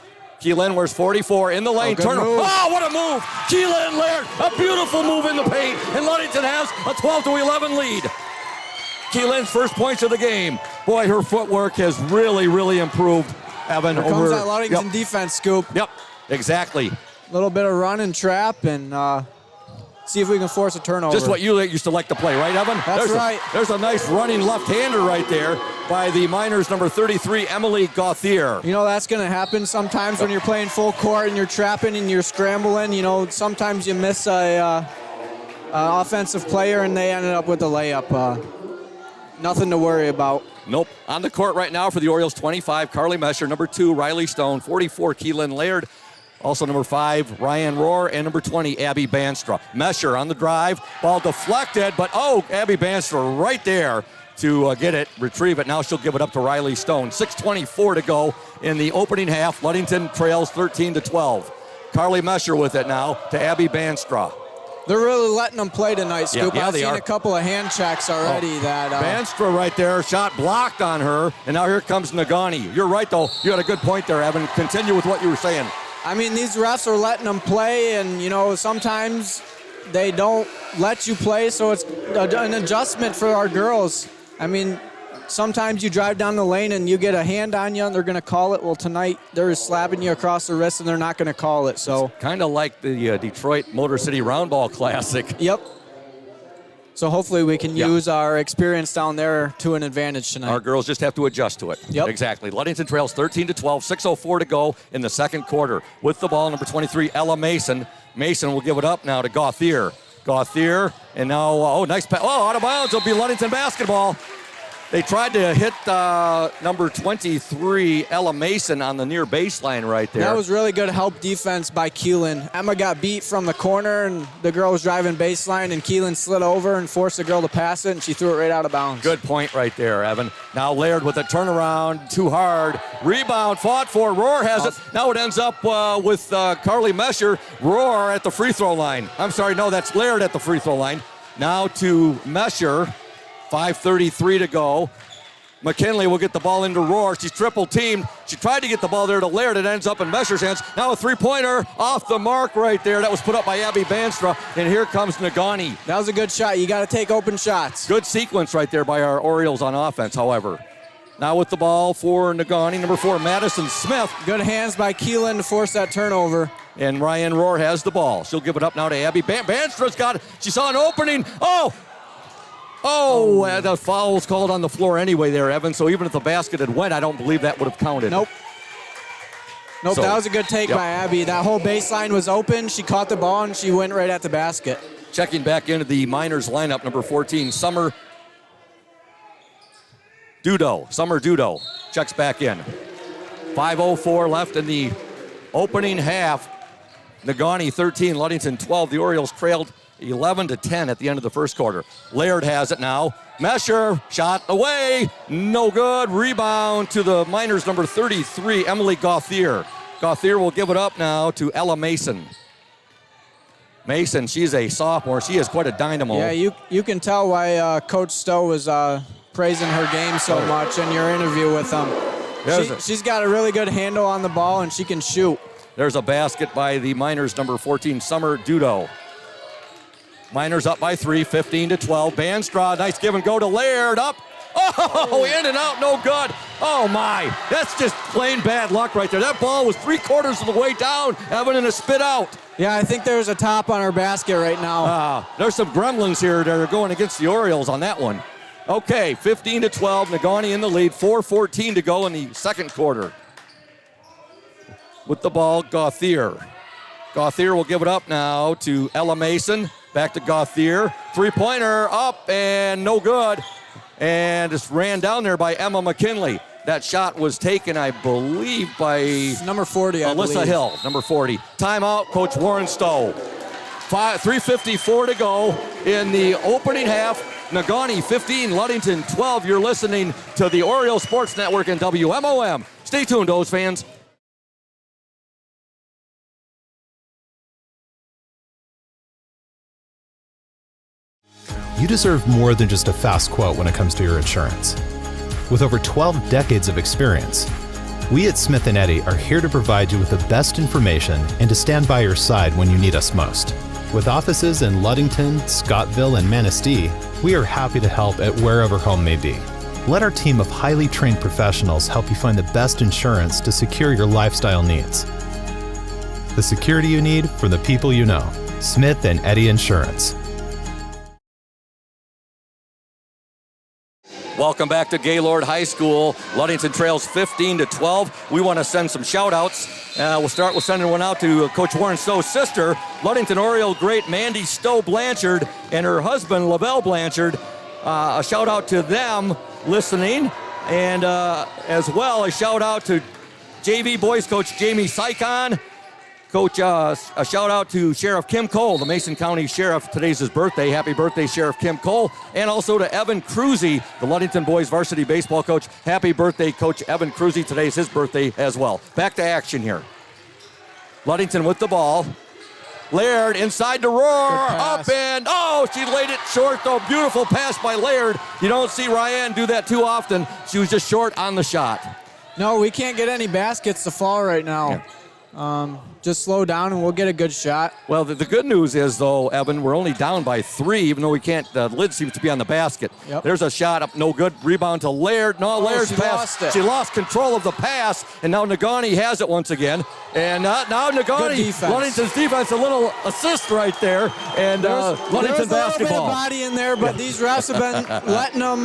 Keelan wears 44 in the lane. Turner. Oh, what a move! Keelan Laird, a beautiful move in the paint, and Ludington has a 12-11 lead. Keelan's first points of the game. Boy, her footwork has really, really improved. Evan, Here comes that Ludington defense, Scoop. Yep, exactly. A little bit of run and trap, and see if we can force a turnover. Just what you used to like to play, right, Evan? That's right. There's a nice running left-hander right there by the Miners' number 33, Emily Gauthier. You know, that's going to happen sometimes when you're playing full court and you're trapping and you're scrambling. You know, sometimes you miss a offensive player and they ended up with a layup. Nothing to worry about. Nope. On the court right now for the Orioles, 25, Carly Mesher. Number 2, Riley Stone. 44, Keelan Laird. Also number 5, Ryan Rohr, and number 20, Abby Banstra. Mesher on the drive, ball deflected, but Abby Banstra right there to get it, retrieve it. Now she'll give it up to Riley Stone. 6:24 to go in the opening half. Ludington trails 13-12. Carly Mesher with it now to Abby Banstra. They're really letting them play tonight, Scoop. Yeah, I've they seen are. a couple of hand checks already. Banstra right there, shot blocked on her, and now here comes Negaunee. You're right, though. You had a good point there, Evan. Continue with what you were saying. I mean, these refs are letting them play, and, you know, sometimes they don't let you play, so it's an adjustment for our girls. I mean, sometimes you drive down the lane and you get a hand on you and they're going to call it. Well, tonight they're slapping you across the wrist and they're not going to call it. So kind of like the Detroit Motor City Roundball Classic. Yep. So hopefully we can use our experience down there to an advantage tonight. Our girls just have to adjust to it. Yep. Exactly. Ludington trails 13-12, 6:04 to go in the second quarter. With the ball, number 23, Ella Mason. Mason will give it up now to Gauthier. Gauthier, and now, nice pass. Out of bounds. It'll be Ludington basketball. They tried to hit number 23, Ella Mason, on the near baseline right there. That was really good help defense by Keelan. Emma got beat from the corner, and the girl was driving baseline, and Keelan slid over and forced the girl to pass it, and she threw it right out of bounds. Good point right there, Evan. Now Laird with a turnaround, too hard. Rebound, fought for. Rohr has it. Now it ends up with Carly Mesher. Rohr at the free throw line. I'm sorry, no, that's Laird at the free throw line. Now to Mesher. 5:33 to go. McKinley will get the ball into Rohr. She's triple teamed. She tried to get the ball there to Laird. It ends up in Mesher's hands. Now a three-pointer off the mark right there. That was put up by Abby Banstra. And here comes Negaunee. That was a good shot. You got to take open shots. Good sequence right there by our Orioles on offense, however. Now with the ball for Negaunee, number 4, Madison Smith. Good hands by Keelan to force that turnover. And Ryan Rohr has the ball. She'll give it up now to Abby. Banstra's got it. She saw an opening. The foul was called on the floor anyway there, Evan. So even if the basket had went, I don't believe that would have counted. Nope, that was a good take by Abby. That whole baseline was open. She caught the ball, and she went right at the basket. Checking back into the Miners lineup, number 14, Summer Dudo checks back in. 5:04 left in the opening half. Negaunee 13, Ludington 12. The Orioles trailed 11-10 at the end of the first quarter. Laird has it now. Mesher, shot away, no good. Rebound to the Miners' number 33, Emily Gauthier. Gauthier will give it up now to Ella Mason. Mason, she's a sophomore. She is quite a dynamo. Yeah, you can tell why Coach Stowe was praising her game so much in your interview with him. She's got a really good handle on the ball, and she can shoot. There's a basket by the Miners' number 14, Summer Dudo. Miners up by 3, 15-12. Banstra, nice give and go to Laird, up. In and out, no good. Oh, my. That's just plain bad luck right there. That ball was 3/4 of the way down, Evan, and a spit out. Yeah, I think there's a top on our basket right now. There's some gremlins here that are going against the Orioles on that one. Okay, 15-12. Negaunee in the lead. 4:14 to go in the second quarter. With the ball, Gauthier. Gauthier will give it up now to Ella Mason. Back to Gauthier. Three-pointer up and no good. And just ran down there by Emma McKinley. That shot was taken, I believe, by number 40, Alyssa Hill, number 40. Timeout, Coach Warren Stowe. 3:54 to go in the opening half. Negaunee 15, Ludington 12. You're listening to the Oriole Sports Network and WMOM. Stay tuned, O's fans. you deserve more than just a fast quote when it comes to your insurance. With over 12 decades of experience, we at Smith & Eddy are here to provide you with the best information and to stand by your side when you need us most. With offices in Ludington, Scottville, and Manistee, we are happy to help at wherever home may be. Let our team of highly trained professionals help you find the best insurance to secure your lifestyle needs. The security you need from the people you know. Smith & Eddy Insurance. Welcome back to Gaylord High School. Ludington trails 15-12. We want to send some shout-outs. We'll start with sending one out to Coach Warren Stowe's sister, Ludington Oriole great Mandy Stowe Blanchard, and her husband, Lavelle Blanchard. A shout-out to them listening, and as well a shout-out to JV boys coach Jamie Sycon. Coach, a shout-out to Sheriff Kim Cole, the Mason County Sheriff. Today's his birthday. Happy birthday, Sheriff Kim Cole. And also to Evan Cruzy, the Ludington boys varsity baseball coach. Happy birthday, Coach Evan Cruzy. Today's his birthday as well. Back to action here. Ludington with the ball. Laird inside to Roar. Up and, oh, she laid it short, though. Beautiful pass by Laird. You don't see Ryan do that too often. She was just short on the shot. No, we can't get any baskets to fall right now. Yeah. Just slow down and we'll get a good shot. Well, the good news is, though, Evan, we're only down by 3, even though we can't. The lid seems to be on the basket. Yep. There's a shot up, no good. Rebound to Laird. No, Laird's she pass. lost it. She lost control of the pass, and now Negaunee has it once again. And now Negaunee, Ludington's defense, a little assist right there. And Ludington basketball. There's a little bit of body in there, but these refs have been letting them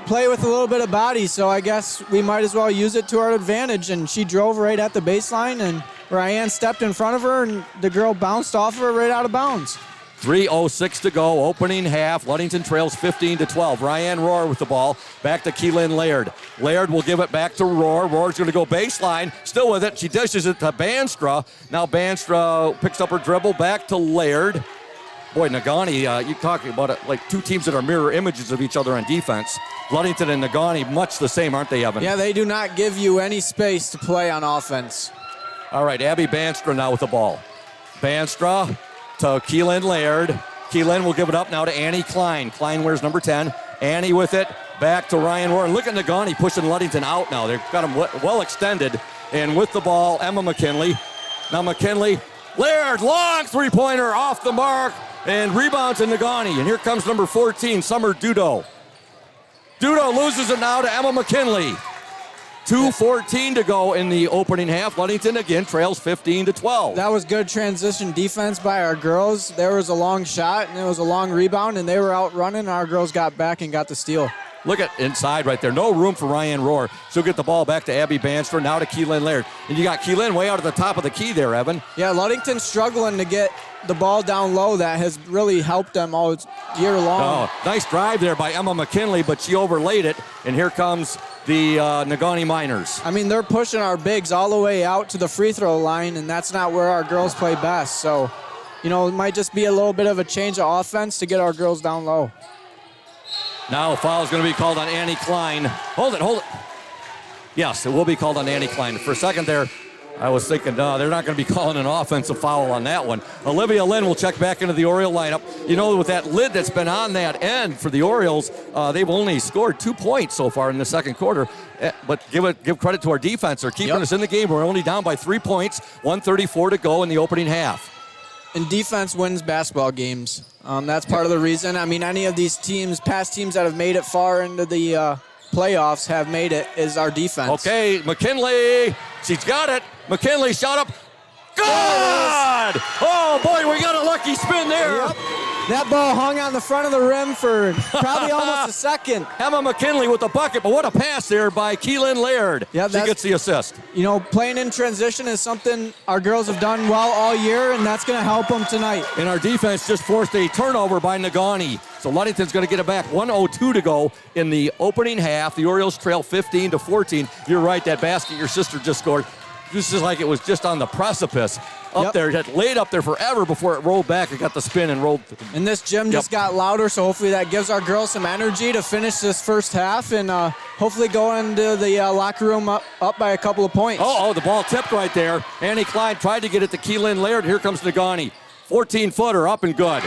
play with a little bit of body, so I guess we might as well use it to our advantage. And she drove right at the baseline, and Ryan stepped in front of her, and the girl bounced off of her right out of bounds. 3:06 to go, opening half. Ludington trails 15-12. Ryan Roar with the ball. Back to Keelan Laird. Laird will give it back to Roar. Roar's going to go baseline. Still with it. She dishes it to Banstra. Now Banstra picks up her dribble. Back to Laird. Boy, Negaunee, you're talking about it like two teams that are mirror images of each other on defense. Ludington and Negaunee, much the same, aren't they, Evan? Yeah, they do not give you any space to play on offense. All right, Abby Banstra now with the ball. Banstra to Keelan Laird. Keelan will give it up now to Annie Klein. Klein wears number 10. Annie with it. Back to Ryan Warren. Look at Negaunee pushing Ludington out now. They've got him well extended. And with the ball, Emma McKinley. Now McKinley. Laird, long three-pointer off the mark. And rebound to Negaunee. And here comes number 14, Summer Dudo. Dudo loses it now to Emma McKinley. 2:14 to go in the opening half. Ludington again trails 15-12. That was good transition defense by our girls. There was a long shot, and it was a long rebound, and they were out running. Our girls got back and got the steal. Look at inside right there. No room for Ryan Roar. She'll get the ball back to Abby Banstra, now to Keelan Laird. And you got Keelan way out at the top of the key there, Evan. Yeah, Ludington's struggling to get the ball down low. That has really helped them all year long. Oh, nice drive there by Emma McKinley, but she overlaid it. And here comes the Negaunee Miners. I mean, they're pushing our bigs all the way out to the free throw line, and that's not where our girls play best. So, it might just be a little bit of a change of offense to get our girls down low. Now a foul is going to be called on Annie Klein. Hold it. Yes, it will be called on Annie Klein. For a second there, I was thinking, no, they're not going to be calling an offensive foul on that one. Olivia Lynn will check back into the Oriole lineup. With that lid that's been on that end for the Orioles, they've only scored 2 points so far in the second quarter. But give credit to our defense. They're keeping us in the game. We're only down by 3 points, 1:34 to go in the opening half. And defense wins basketball games. That's part of the reason. I mean, any of these teams, past teams that have made it far into the playoffs have made it is our defense. Okay, McKinley, she's got it. McKinley shot up. Good! Oh, boy, we got a lucky spin there. Yep. That ball hung on the front of the rim for probably almost a second. Emma McKinley with the bucket, but what a pass there by Keelan Laird. Yeah, she gets the assist. Playing in transition is something our girls have done well all year, and that's going to help them tonight. And our defense just forced a turnover by Negaunee. So Ludington's going to get it back. 1:02 to go in the opening half. The Orioles trail 15-14. You're right, that basket your sister just scored. This is like it was just on the precipice up there. It had laid up there forever before it rolled back. It got the spin and rolled. And this gym just got louder, so hopefully that gives our girls some energy to finish this first half and hopefully go into the locker room up by a couple of points. Oh, the ball tipped right there. Annie Klein tried to get it to Keelan Laird. Here comes Negaunee. 14-footer up and good.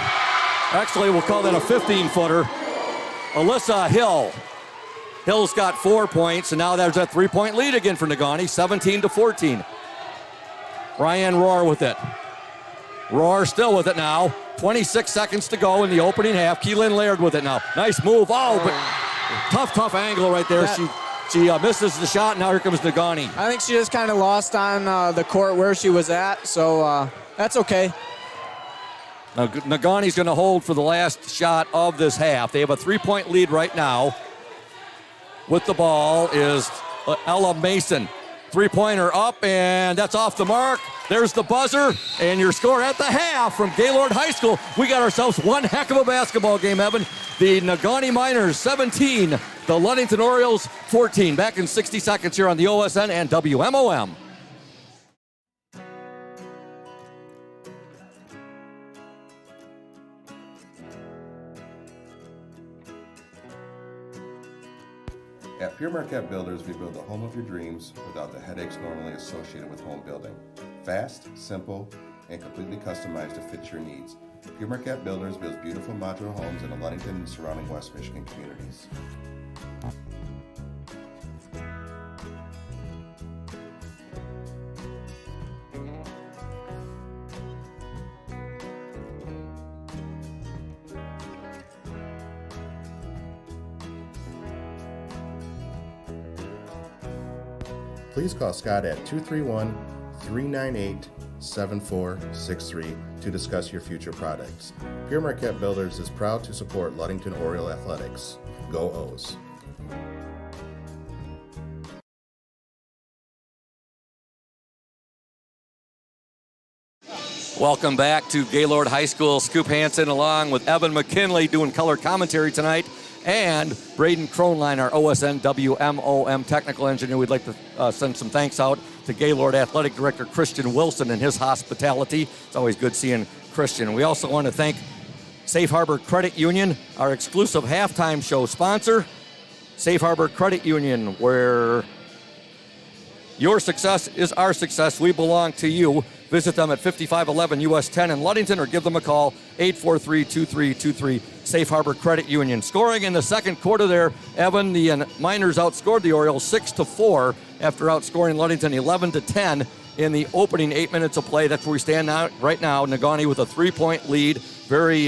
Actually, we'll call that a 15-footer. Alyssa Hill. Hill's got 4 points, and now there's a 3-point lead again for Negaunee, 17-14. Ryan Rohr with it. Rohr still with it now. 26 seconds to go in the opening half. Keelan Laird with it now. Nice move. Oh, but tough angle right there. She misses the shot. Now here comes Negaunee. I think she just kind of lost on the court where she was at, so that's okay. Now, Negaunee's going to hold for the last shot of this half. They have a 3-point lead right now. With the ball is Ella Mason. 3-pointer up, and that's off the mark. There's the buzzer, and your score at the half from Gaylord High School. We got ourselves one heck of a basketball game, Evan. The Negaunee Miners 17, the Ludington Orioles 14. Back in 60 seconds here on the OSN and WMOM. At Pure Marquette Builders, we build the home of your dreams without the headaches normally associated with home building. Fast, simple, and completely customized to fit your needs. Pure Marquette Builders builds beautiful modular homes in the Ludington and surrounding West Michigan communities. Please call Scott at 231-398-7463 to discuss your future projects. Pure Marquette Builders is proud to support Ludington Oriole Athletics. Go O's! Welcome back to Gaylord High School. Scoop Hansen along with Evan McKinley doing color commentary tonight. And Braden Kronline, our OSN WMOM technical engineer. We'd like to send some thanks out to Gaylord Athletic Director Christian Wilson and his hospitality. It's always good seeing Christian. We also want to thank Safe Harbor Credit Union, our exclusive halftime show sponsor. Safe Harbor Credit Union, where your success is our success. We belong to you. Visit them at 5511 US 10 in Ludington or give them a call, 843-2323, Safe Harbor Credit Union. Scoring in the second quarter there, Evan, the Miners outscored the Orioles 6-4 after outscoring Ludington 11-10 in the opening 8 minutes of play. That's where we stand now, right now. Negaunee with a 3-point lead. Very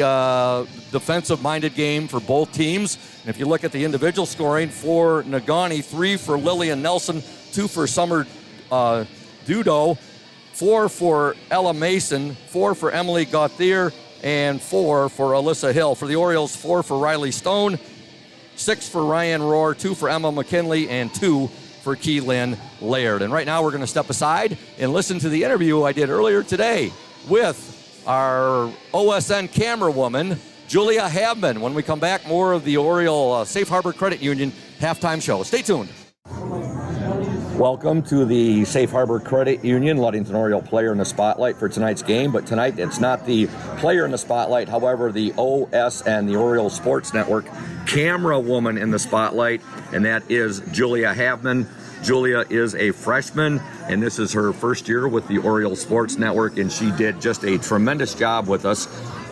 defensive-minded game for both teams. And if you look at the individual scoring for Negaunee, 3 for Lillian Nelson, 2 for Summer Dudo, 4 for Ella Mason, 4 for Emily Gauthier, and 4 for Alyssa Hill. For the Orioles, 4 for Riley Stone, 6 for Ryan Rohr, 2 for Emma McKinley, and 2 for Keelan Laird. And right now we're going to step aside and listen to the interview I did earlier today with our OSN camera woman, Julia Habman. When we come back, more of the Oriole Safe Harbor Credit Union halftime show. Stay tuned. Welcome to the Safe Harbor Credit Union Ludington Oriole player in the spotlight for tonight's game. But tonight it's not the player in the spotlight, however, the OSN, the Oriole Sports Network camera woman in the spotlight, and that is Julia Habman. Julia is a freshman, and this is her first year with the Oriole Sports Network, and she did just a tremendous job with us.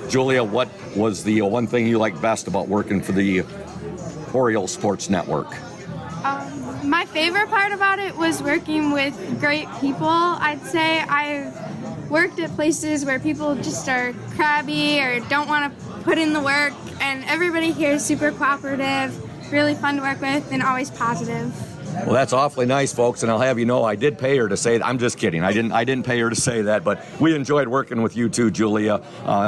Julia, what was the one thing you liked best about working for the Oriole Sports Network? My favorite part about it was working with great people. I'd say I've worked at places where people just are crabby or don't want to put in the work, and everybody here is super cooperative, really fun to work with, and always positive. Well, that's awfully nice, folks, and I'll have you know I did pay her to say that. I'm just kidding. I didn't pay her to say that, but we enjoyed working with you too, Julia.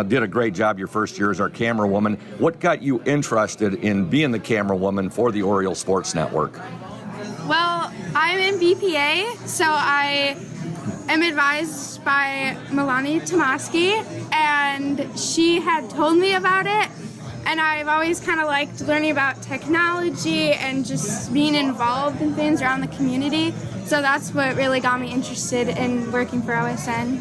Did a great job your first year as our camera woman. What got you interested in being the camera woman for the Oriole Sports Network? Well, I'm in BPA, so I am advised by Milani Tomaski, and she had told me about it, and I've always kind of liked learning about technology and just being involved in things around the community, so that's what really got me interested in working for OSN.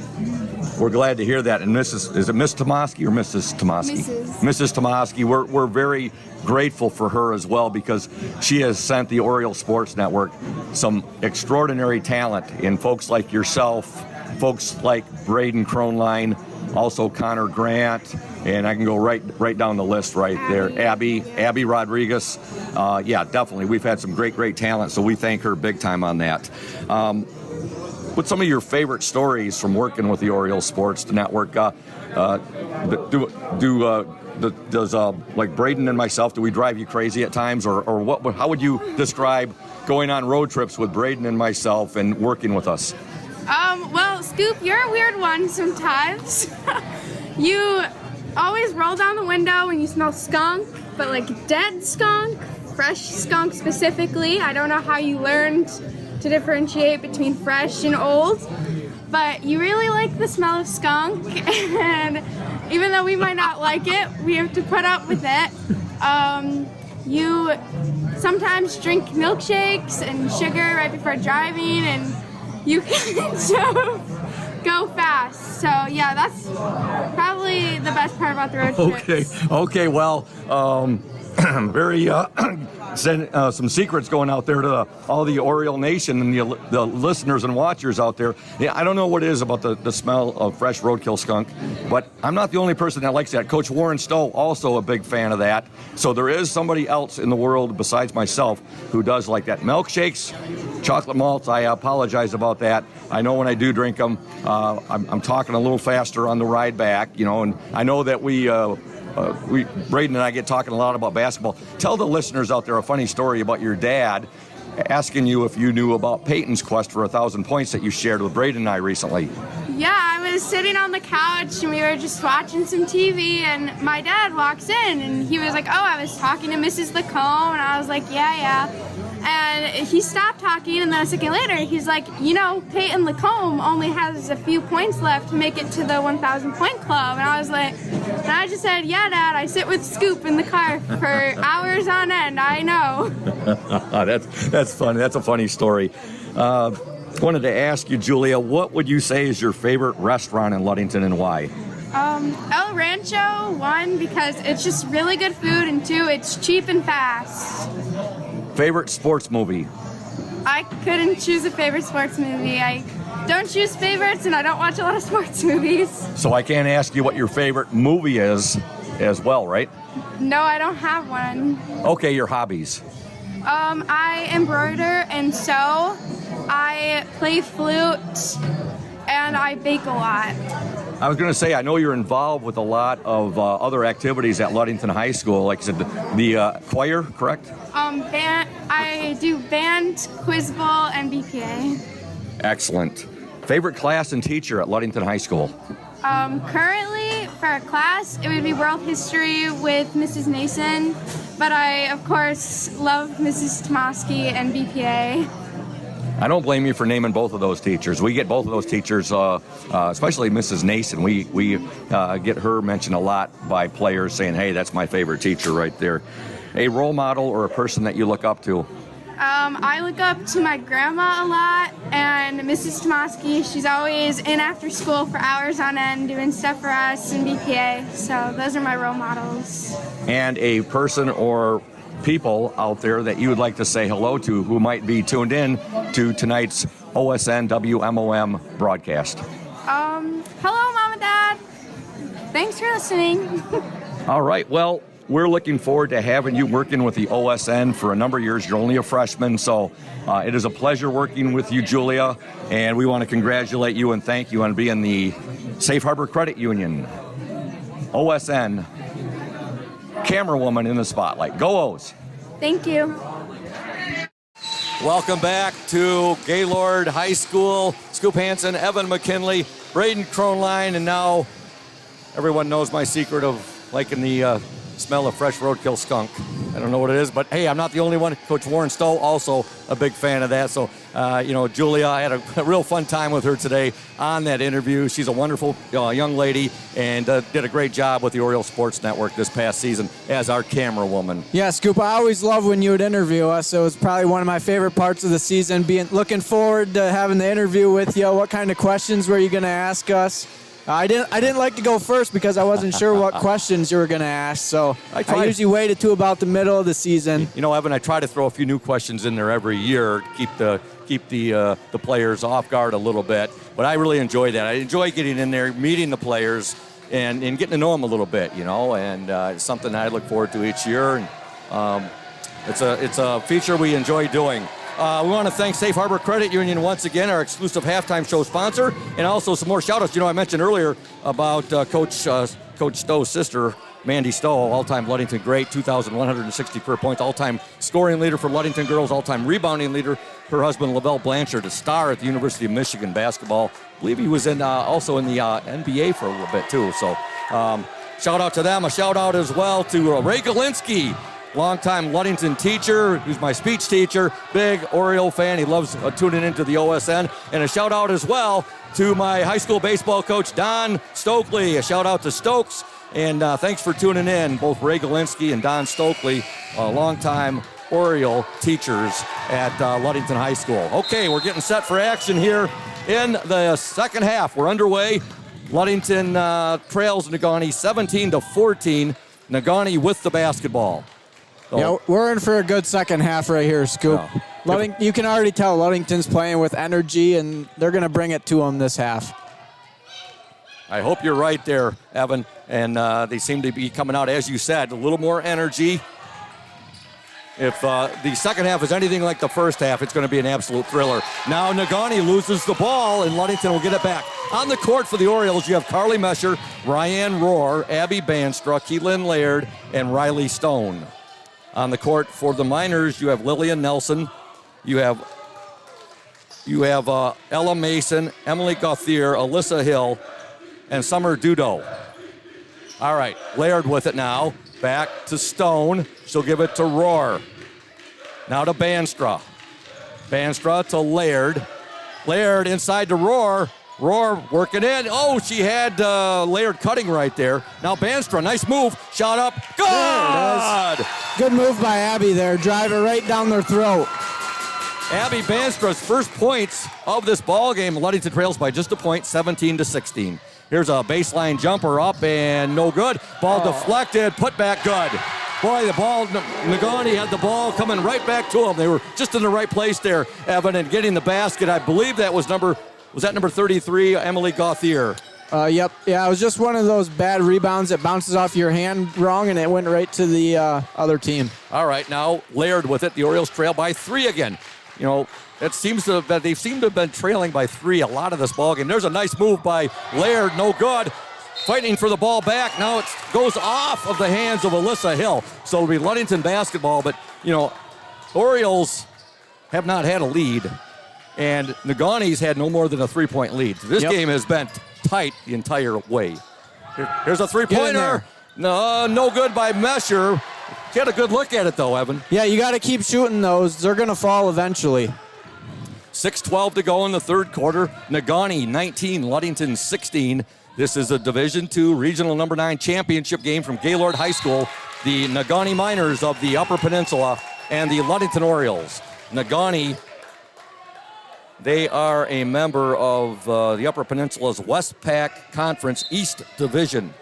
We're glad to hear that. And is it Miss Tomaski or Mrs. Tomaski? Mrs. Tomaski. We're very grateful for her as well, because she has sent the Oriole Sports Network some extraordinary talent in folks like yourself, folks like Braden Kronline, also Connor Grant, and I can go right down the list right there. Abby Rodriguez. Yeah, definitely. We've had some great talent, so we thank her big time on that. What's some of your favorite stories from working with the Orioles Sports Network? Does like Braden and myself, do we drive you crazy at times, or what? How would you describe going on road trips with Braden and myself and working with us? Well, Scoop, you're a weird one sometimes. You always roll down the window when you smell skunk, but like dead skunk, fresh skunk specifically. I don't know how you learned to differentiate between fresh and old, but you really like the smell of skunk, and even though we might not like it, we have to put up with it. You sometimes drink milkshakes and sugar right before driving, and you can go fast. So yeah, that's probably the best part about the road trips. Okay. Well, very some secrets going out there to all the Oriole Nation and the listeners and watchers out there. Yeah, I don't know what it is about the smell of fresh roadkill skunk, but I'm not the only person that likes that. Coach Warren Stowe, also a big fan of that. So there is somebody else in the world besides myself who does like that. Milkshakes, chocolate malts, I apologize about that. I know when I do drink them, I'm talking a little faster on the ride back, and I know that Braden and I get talking a lot about basketball. Tell the listeners out there a funny story about your dad asking you if you knew about Peyton's quest for 1,000 points that you shared with Braden and I recently. Yeah, I was sitting on the couch and we were just watching some TV, and my dad walks in and he was like, "Oh, I was talking to Mrs. Lacombe," and I was like, yeah. And he stopped talking, and then a second later, he's like, Peyton Lacombe only has a few points left to make it to the 1,000 point club. And I was like, and I just said, "Yeah, Dad, I sit with Scoop in the car for hours on end. I know." That's funny. That's a funny story. Wanted to ask you, Julia, what would you say is your favorite restaurant in Ludington and why? El Rancho, one, because it's just really good food, and two, it's cheap and fast. Favorite sports movie? I couldn't choose a favorite sports movie. I don't choose favorites, and I don't watch a lot of sports movies. So I can't ask you what your favorite movie is as well, right? No, I don't have one. Okay, your hobbies. I embroider and sew. I play flute, and I bake a lot. I was going to say, I know you're involved with a lot of other activities at Ludington High School. Like you said, the choir, correct? Band. I do band, quiz bowl, and BPA. Excellent. Favorite class and teacher at Ludington High School? Currently, for a class, it would be World History with Mrs. Nason, but I, of course, love Mrs. Tomasky and BPA. I don't blame you for naming both of those teachers. We get both of those teachers, especially Mrs. Nason. We get her mentioned a lot by players saying, "Hey, that's my favorite teacher right there." A role model or a person that you look up to? I look up to my grandma a lot, and Mrs. Tomasky. She's always in after school for hours on end doing stuff for us in BPA. So those are my role models. And a person or people out there that you would like to say hello to who might be tuned in to tonight's OSN WMOM broadcast. Hello, Mom and Dad. Thanks for listening. All right. Well, we're looking forward to having you working with the OSN for a number of years. You're only a freshman, so it is a pleasure working with you, Julia, and we want to congratulate you and thank you on being the Safe Harbor Credit Union OSN camera woman in the spotlight. Go O's. Thank you. Welcome back to Gaylord High School. Scoop Hansen, Evan McKinley, Braden Kronline, and now everyone knows my secret of liking the smell of fresh roadkill skunk. I don't know what it is, but hey, I'm not the only one. Coach Warren Stowe, also a big fan of that. So, Julia, I had a real fun time with her today on that interview. She's a wonderful young lady and did a great job with the Oriole Sports Network this past season as our camera woman. Yeah, Scoop, I always love when you would interview us. It was probably one of my favorite parts of the season, looking forward to having the interview with you. What kind of questions were you going to ask us? I didn't like to go first because I wasn't sure what questions you were going to ask. So I usually waited to about the middle of the season. You know, Evan, I try to throw a few new questions in there every year to keep the players off guard a little bit. But I really enjoy that. I enjoy getting in there, meeting the players, and getting to know them a little bit. You know, and it's something I look forward to each year. And it's a feature we enjoy doing. We want to thank Safe Harbor Credit Union once again, our exclusive halftime show sponsor, and also some more shout-outs. You know, I mentioned earlier about Coach Stowe's sister, Mandy Stowe, all-time Ludington great, 2,160 career points, all-time scoring leader for Ludington girls, all-time rebounding leader. Her husband, Lavelle Blanchard, a star at the University of Michigan basketball. I believe he was also in the NBA for a little bit, too. So shout-out to them. A shout-out as well to Ray Galinsky, longtime Ludington teacher, who's my speech teacher, big Oriole fan. He loves tuning into the OSN. And a shout out as well to my high school baseball coach, Don Stokely. A shout out to Stokes. And thanks for tuning in, both Ray Galinsky and Don Stokely, longtime Oriole teachers at Ludington High School. Okay, we're getting set for action here in the second half. We're underway. Ludington trails Negaunee 17-14. Negaunee with the basketball. Yeah, we're in for a good second half right here, Scoop. Yeah. You can already tell Ludington's playing with energy, and they're going to bring it to them this half. I hope you're right there, Evan. And they seem to be coming out, as you said, a little more energy. If the second half is anything like the first half, it's going to be an absolute thriller. Now Negaunee loses the ball, and Ludington will get it back. On the court for the Orioles, you have Carly Mesher, Ryan Rohr, Abby Banstra, Keelan Laird, and Riley Stone. On the court for the Miners, you have Lillian Nelson, you have Ella Mason, Emily Gauthier, Alyssa Hill, and Summer Dudo. All right, Laird with it now. Back to Stone. She'll give it to Rohr. Now to Banstra. Banstra to Laird. Laird inside to Rohr. Rohr working in. Oh, she had Laird cutting right there. Now Banstra, nice move. Shot up. Good! Good move by Abby there. Drive it right down their throat. Abby Banstra's first points of this ball game. Ludington trails by just a point, 17-16. Here's a baseline jumper up and no good. Ball deflected, put back good. Boy, the ball, Negaunee had the ball coming right back to them. They were just in the right place there, Evan, and getting the basket. I believe that was number 33, Emily Gauthier? Yep. Yeah, it was just one of those bad rebounds that bounces off your hand wrong, and it went right to the other team. All right, now Laird with it. The Orioles trail by 3 again. You know, they seem to have been trailing by 3 a lot of this ball game. There's a nice move by Laird, no good. Fighting for the ball back. Now it goes off of the hands of Alyssa Hill. So it'll be Ludington basketball, but, you know, Orioles have not had a lead, and Negaunee's had no more than a 3-point lead. This game has been tight the entire way. Here's a three-pointer. No good by Mesher. Get a good look at it, though, Evan. Yeah, you got to keep shooting those. They're going to fall eventually. 6:12 to go in the third quarter. Negaunee 19, Ludington 16. This is a Division II Regional Number 9 championship game from Gaylord High School. The Negaunee Miners of the Upper Peninsula and the Ludington Orioles. Negaunee, they are a member of the Upper Peninsula's Westpac Conference East Division.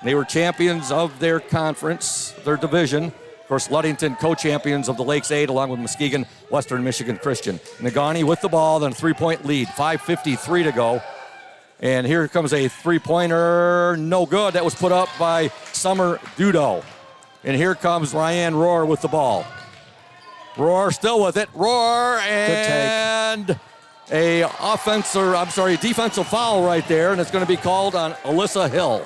They were champions of their conference, their division. Of course, Ludington co-champions of the Lakes 8 along with Muskegon, Western Michigan Christian. Negaunee with the ball, then a 3-point lead, 5:53 to go. And here comes a three-pointer, no good. That was put up by Summer Dudo. And here comes Ryan Rohr with the ball. Rohr still with it. Rohr and a defensive foul right there, and it's going to be called on Alyssa Hill.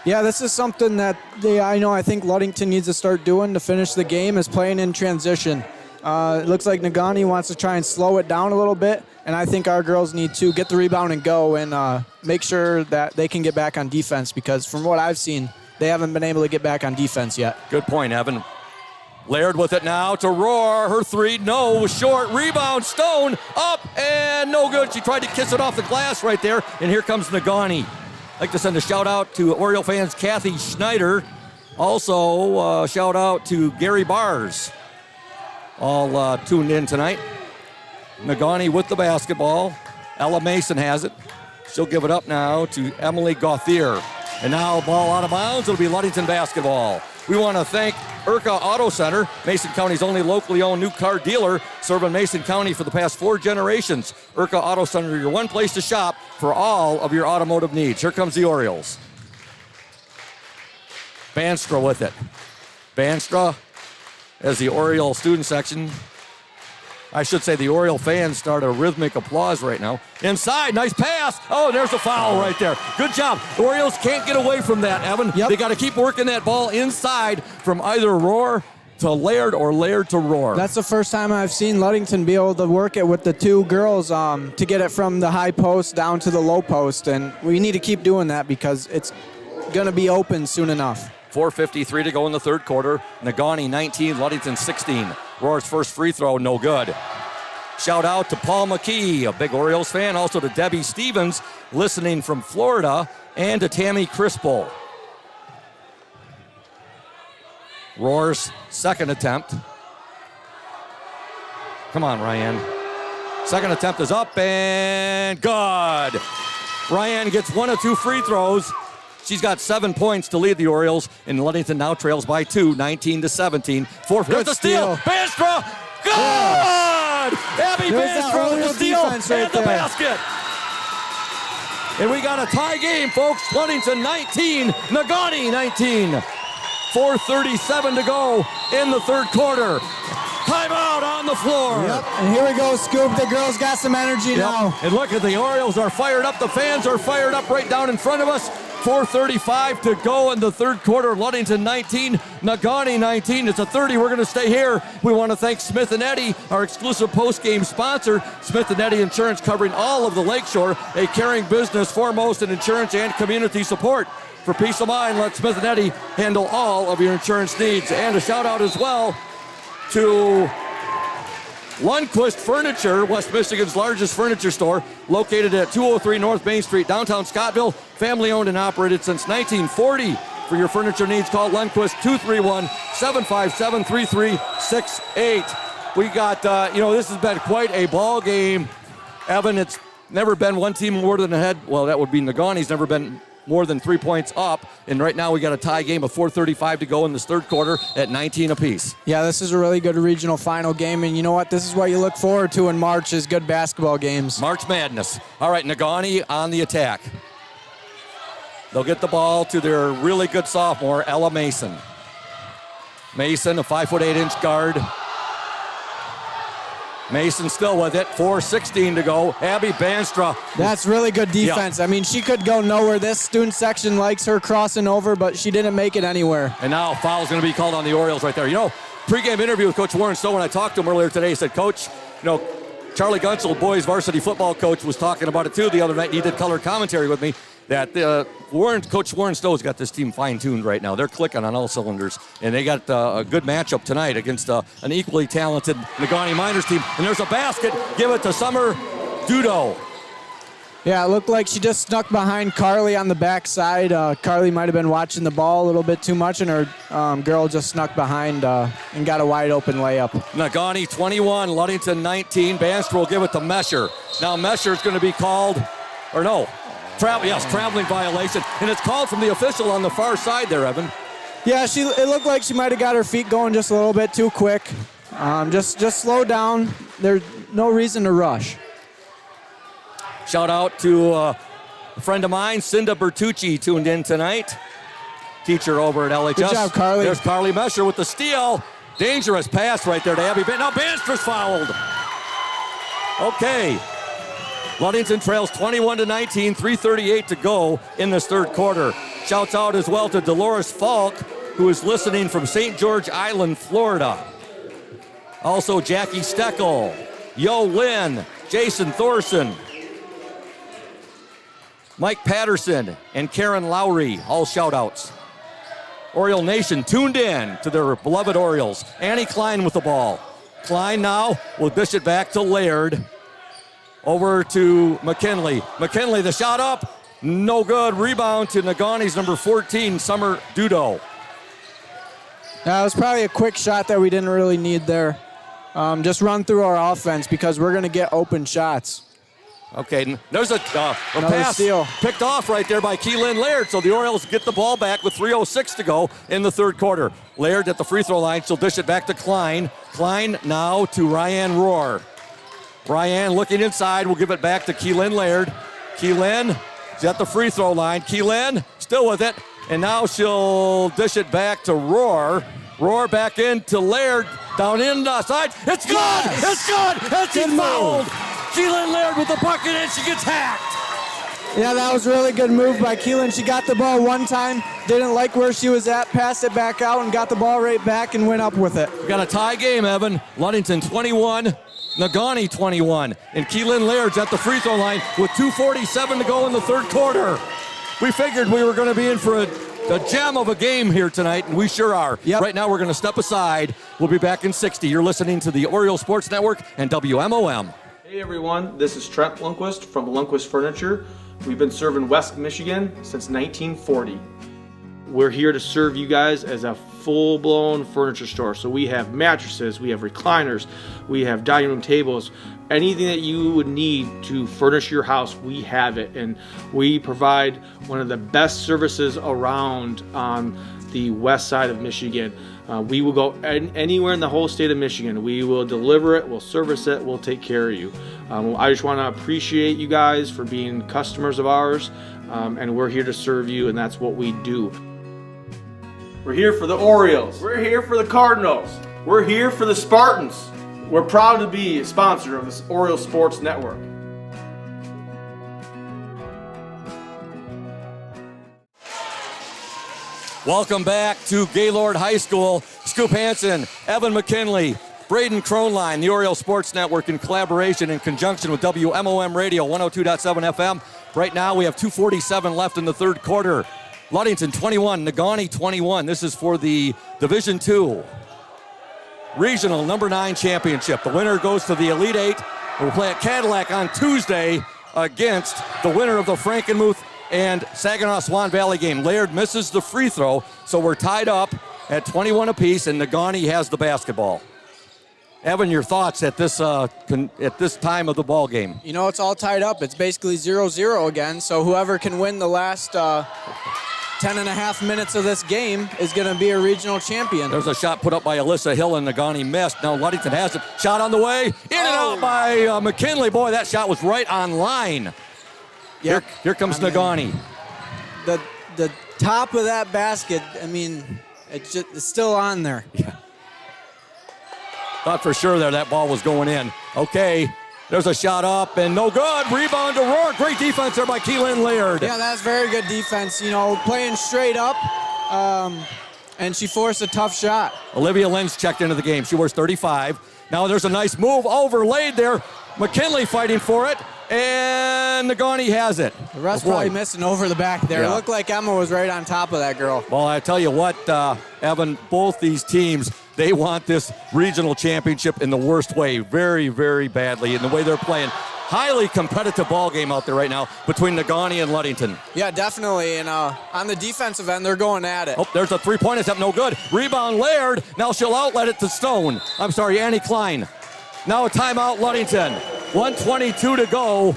Yeah, this is something that I think Ludington needs to start doing to finish the game, is playing in transition. It looks like Negaunee wants to try and slow it down a little bit, and I think our girls need to get the rebound and go and make sure that they can get back on defense, because from what I've seen, they haven't been able to get back on defense yet. Good point, Evan. Laird with it now to Rohr. Her three, no, short. Rebound, Stone, up, and no good. She tried to kiss it off the glass right there, and here comes Negaunee. I'd like to send a shout-out to Oriole fans Kathy Schneider. Also, shout-out to Gary Bars. All tuned in tonight. Negaunee with the basketball. Ella Mason has it. She'll give it up now to Emily Gauthier. And now ball out of bounds. It'll be Ludington basketball. We want to thank Urca Auto Center, Mason County's only locally owned new car dealer, serving Mason County for the past 4 generations. Urca Auto Center, your one place to shop for all of your automotive needs. Here comes the Orioles. Banstra with it. Banstra, as the Oriole student section, I should say the Oriole fans start a rhythmic applause right now. Inside, nice pass. Oh, there's a foul right there. Good job. The Orioles can't get away from that, Evan. Yep. They got to keep working that ball inside from either Roar to Laird or Laird to Roar. That's the first time I've seen Ludington be able to work it with the 2 girls to get it from the high post down to the low post. And we need to keep doing that because it's going to be open soon enough. 4:53 to go in the third quarter. Negaunee 19, Ludington 16. Roar's first free throw, no good. Shout out to Paul McKee, a big Orioles fan. Also to Debbie Stevens, listening from Florida. And to Tammy Crispel. Roar's second attempt. Come on, Ryan. Second attempt is up and good. Ryan gets 1 of 2 free throws. She's got 7 points to lead the Orioles, and Ludington now trails by 2, 19-17. Here's the steal. Banstra, good! Abby Banstra with the steal and the basket. And we got a tie game, folks. Ludington 19, Negaunee 19. 4:37 to go in the third quarter. Timeout on the floor. Yep, and here we go, Scoop. The girls got some energy now. And look at the Orioles are fired up. The fans are fired up right down in front of us. 4:35 to go in the third quarter. Ludington 19, Negaunee 19. It's a 30. We're going to stay here. We want to thank Smith & Eddy, our exclusive post-game sponsor. Smith & Eddy Insurance, covering all of the Lakeshore, a caring business foremost in insurance and community support. For peace of mind, let Smith & Eddy handle all of your insurance needs. And a shout out as well to Lundquist Furniture, West Michigan's largest furniture store, located at 203 North Main Street, downtown Scottville. Family owned and operated since 1940. For your furniture needs, call Lundquist 231-757-3368. We got, this has been quite a ball game. Evan, it's never been one team more than ahead. Well, that would be Negaunee's never been more than 3 points up. And right now we got a tie game of 4:35 to go in this third quarter at 19 apiece. Yeah, this is a really good regional final game. And you know what? This is what you look forward to in March is good basketball games. March Madness. All right, Negaunee on the attack. They'll get the ball to their really good sophomore, Ella Mason. Mason, a 5'8" guard. Mason still with it. 4:16 to go. Abby Banstra. That's really good defense. Yeah. I mean, she could go nowhere. This student section likes her crossing over, but she didn't make it anywhere. And now foul's going to be called on the Orioles right there. Pregame interview with Coach Warren Stowe, when I talked to him earlier today, he said, Coach, Charlie Gunsel, boys varsity football coach, was talking about it too the other night. He did color commentary with me. That Coach Warren Stowe's got this team fine-tuned right now. They're clicking on all cylinders, and they got a good matchup tonight against an equally talented Negaunee Miners team. And there's a basket. Give it to Summer Dudo. Yeah, it looked like she just snuck behind Carly on the backside. Carly might have been watching the ball a little bit too much, and her girl just snuck behind and got a wide-open layup. Negaunee 21, Ludington 19. Banstra will give it to Mesher. Now Mesher's going to be called, or no, traveling violation, and it's called from the official on the far side there, Evan. Yeah, it looked like she might have got her feet going just a little bit too quick. Just slow down. There's no reason to rush. Shout out to a friend of mine, Cinda Bertucci, tuned in tonight. Teacher over at LHS. Good job, Carly. There's Carly Mesher with the steal. Dangerous pass right there to Abby. Now Banstra's fouled. Okay. Ludington trails 21-19, 3:38 to go in this third quarter. Shouts out as well to Dolores Falk, who is listening from St. George Island, Florida. Also Jackie Steckel, Yo Lynn, Jason Thorson, Mike Patterson, and Karen Lowry, all shout-outs. Oriole Nation tuned in to their beloved Orioles. Annie Klein with the ball. Klein now will dish it back to Laird. Over to McKinley. McKinley, the shot up. No good. Rebound to Negaunee's number 14, Summer Dudo. That was probably a quick shot that we didn't really need there. Just run through our offense because we're going to get open shots. Okay, there's a pass steal. picked off right there by Keelan Laird. So the Orioles get the ball back with 3:06 to go in the third quarter. Laird at the free throw line. She'll dish it back to Klein. Klein now to Ryan Rohr. Ryan looking inside. We'll give it back to Keelan Laird. Keelan is at the free throw line. Keelan still with it. And now she'll dish it back to Rohr. Rohr back into Laird. Down in the side. It's good! Yes. It's good! And she's fouled! Keelan Laird with the bucket and she gets hacked. Yeah, that was a really good move by Keelan. She got the ball one time, didn't like where she was at, passed it back out, and got the ball right back and went up with it. We got a tie game, Evan. Ludington 21, Negaunee 21. And Keelan Laird's at the free throw line with 2:47 to go in the third quarter. We figured we were going to be in for a gem of a game here tonight, and we sure are. Yep. Right now we're going to step aside. We'll be back in 60. You're listening to the Oriole Sports Network and WMOM. Hey everyone, this is Trent Lundquist from Lundquist Furniture. We've been serving West Michigan since 1940. We're here to serve you guys as a full-blown furniture store. So we have mattresses, we have recliners, we have dining room tables, anything that you would need to furnish your house, we have it. And we provide one of the best services around on the west side of Michigan. We will go anywhere in the whole state of Michigan. We will deliver it, we'll service it, we'll take care of you. I just want to appreciate you guys for being customers of ours, and we're here to serve you, and that's what we do. We're here for the Orioles. We're here for the Cardinals. We're here for the Spartans. We're proud to be a sponsor of this Oriole Sports Network. Welcome back to Gaylord High School. Scoop Hansen, Evan McKinley, Braden Kronline, the Oriole Sports Network in collaboration in conjunction with WMOM Radio 102.7 FM. Right now we have 2:47 left in the third quarter. Ludington 21, Negaunee 21. This is for the Division II Regional number 9 championship. The winner goes to the Elite Eight. We'll play at Cadillac on Tuesday against the winner of the Frankenmuth and Saginaw Swan Valley game. Laird misses the free throw, so we're tied up at 21 apiece, and Negaunee has the basketball. Evan, your thoughts at this time of the ball game? You know, it's all tied up. It's basically 0-0 again, so whoever can win the last 10 and a half minutes of this game is going to be a regional champion. There's a shot put up by Alyssa Hill, and Negaunee missed. Now Ludington has it. Shot on the way. In and out by McKinley. Boy, that shot was right on line. Yep. Here comes Negaunee. The top of that basket, I mean, it's still on there. Yeah. Thought for sure there that ball was going in. Okay, there's a shot up and no good. Rebound to Rohr. Great defense there by Keelan Laird. Yeah, that's very good defense. You know, playing straight up, and she forced a tough shot. Olivia Lenz checked into the game. She wears 35. Now there's a nice move overlaid there. McKinley fighting for it, and Negaunee has it. The rest probably missing over the back there. Yeah. It looked like Emma was right on top of that girl. Well, I tell you what, Evan, both these teams, they want this regional championship in the worst way, very, very badly in the way they're playing. Highly competitive ball game out there right now between Negaunee and Ludington. Yeah, definitely. And on the defensive end, they're going at it. Oh, there's a three-point attempt, no good. Rebound Laird. Now she'll outlet it to Stone. I'm sorry, Annie Klein. Now a timeout, Ludington. 1:22 to go.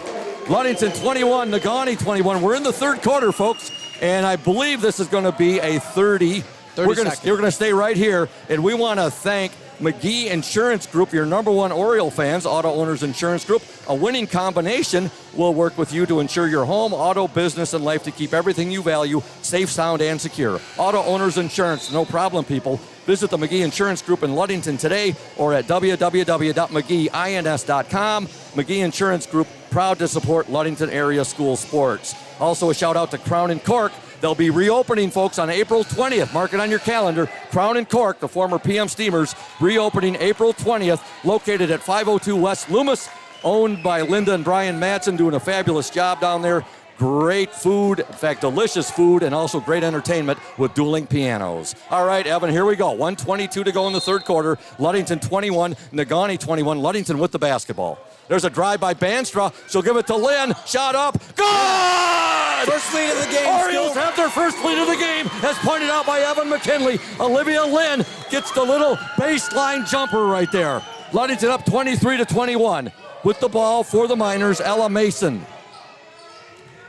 Ludington 21, Negaunee 21. We're in the third quarter, folks, and I believe this is going to be a 30. We're going to stay right here, and we want to thank McGee Insurance Group, your number one Oriole fans, Auto Owners Insurance Group. A winning combination will work with you to insure your home, auto, business, and life to keep everything you value safe, sound, and secure. Auto Owners Insurance, no problem, people. Visit the McGee Insurance Group in Ludington today or at www.mcgeeins.com. McGee Insurance Group, proud to support Ludington area school sports. Also a shout out to Crown and Cork. They'll be reopening, folks, on April 20th. Mark it on your calendar. Crown and Cork, the former PM Steamers, reopening April 20th, located at 502 West Loomis, owned by Linda and Brian Matson, doing a fabulous job down there. Great food, in fact, delicious food, and also great entertainment with dueling pianos. All right, Evan, here we go. 1:22 to go in the third quarter. Ludington 21, Negaunee 21. Ludington with the basketball. There's a drive by Banstra. She'll give it to Lynn. Shot up. Good! First lead of the game. Orioles have their first lead of the game, as pointed out by Evan McKinley. Olivia Lynn gets the little baseline jumper right there. Ludington up 23 to 21. with the ball for the Miners, Ella Mason.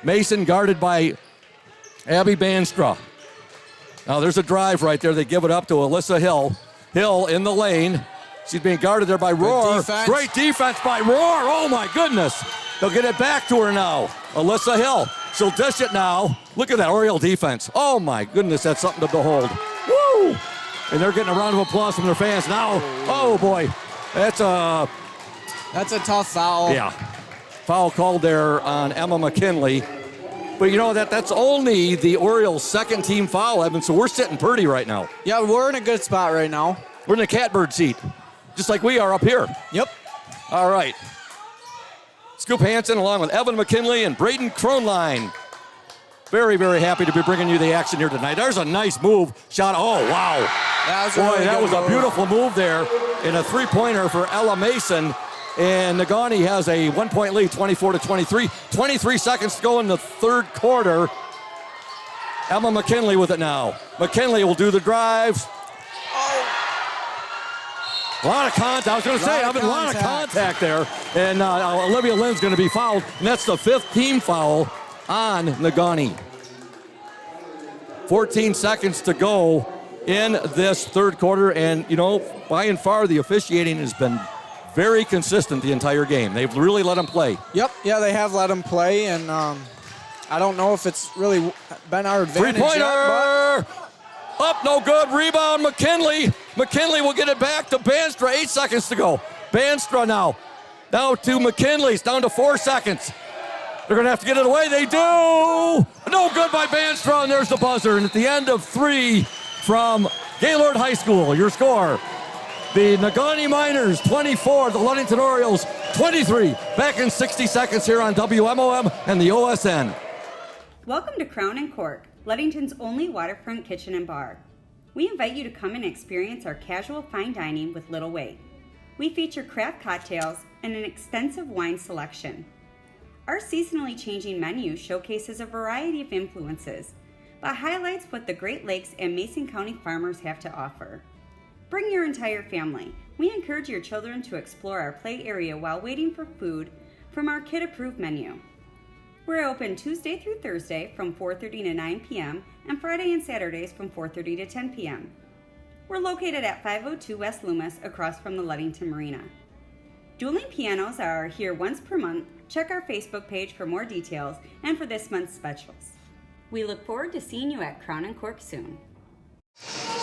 Mason guarded by Abby Banstra. Now there's a drive right there. They give it up to Alyssa Hill. Hill in the lane. She's being guarded there by Roar. Great defense by Roar. Oh my goodness. They'll get it back to her now. Alyssa Hill. She'll dish it now. Look at that Oriole defense. Oh my goodness, that's something to behold. Woo! And they're getting a round of applause from their fans now. Oh boy. That's a tough foul. Yeah. Foul called there on Emma McKinley. But you know, that's only the Orioles' second team foul, Evan, so we're sitting pretty right now. Yeah, we're in a good spot right now. We're in the catbird seat, just like we are up here. Yep. All right. Scoop Hansen along with Evan McKinley and Braden Kronline. Very, very happy to be bringing you the action here tonight. There's a nice move. Shot. Oh, wow. That was a beautiful move there. And a three-pointer for Ella Mason. And Negaunee has a 1-point lead, 24-23. 23 seconds to go in the third quarter. Emma McKinley with it now. McKinley will do the drives. A lot of contact. I was going to say, a lot of contact there. And Olivia Lynn's going to be fouled. And that's the fifth team foul on Negaunee. 14 seconds to go in this third quarter. And, you know, by and far, the officiating has been very consistent the entire game. They've really let them play. Yep, yeah, they have let them play, and I don't know if it's really been our advantage Three-pointer! yet, Up, no good. Rebound, McKinley. McKinley will get it back to Banstra. 8 seconds to go. Banstra now. Now to McKinley. It's down to 4 seconds. They're going to have to get it away. They do. No good by Banstra, and there's the buzzer. And at the end of 3 from Gaylord High School, your score. The Negaunee Miners 24, the Ludington Orioles 23. Back in 60 seconds here on WMOM and the OSN. Welcome to Crown and Cork, Ludington's only waterfront kitchen and bar. We invite you to come and experience our casual fine dining with little wait. We feature craft cocktails and an extensive wine selection. Our seasonally changing menu showcases a variety of influences, but highlights what the Great Lakes and Mason County farmers have to offer. Bring your entire family. We encourage your children to explore our play area while waiting for food from our kid-approved menu. We're open Tuesday through Thursday from 4:30 to 9 p.m. and Friday and Saturdays from 4:30 to 10 p.m. We're located at 502 West Loomis across from the Ludington Marina. Dueling pianos are here once per month. Check our Facebook page for more details and for this month's specials. We look forward to seeing you at Crown and Cork soon.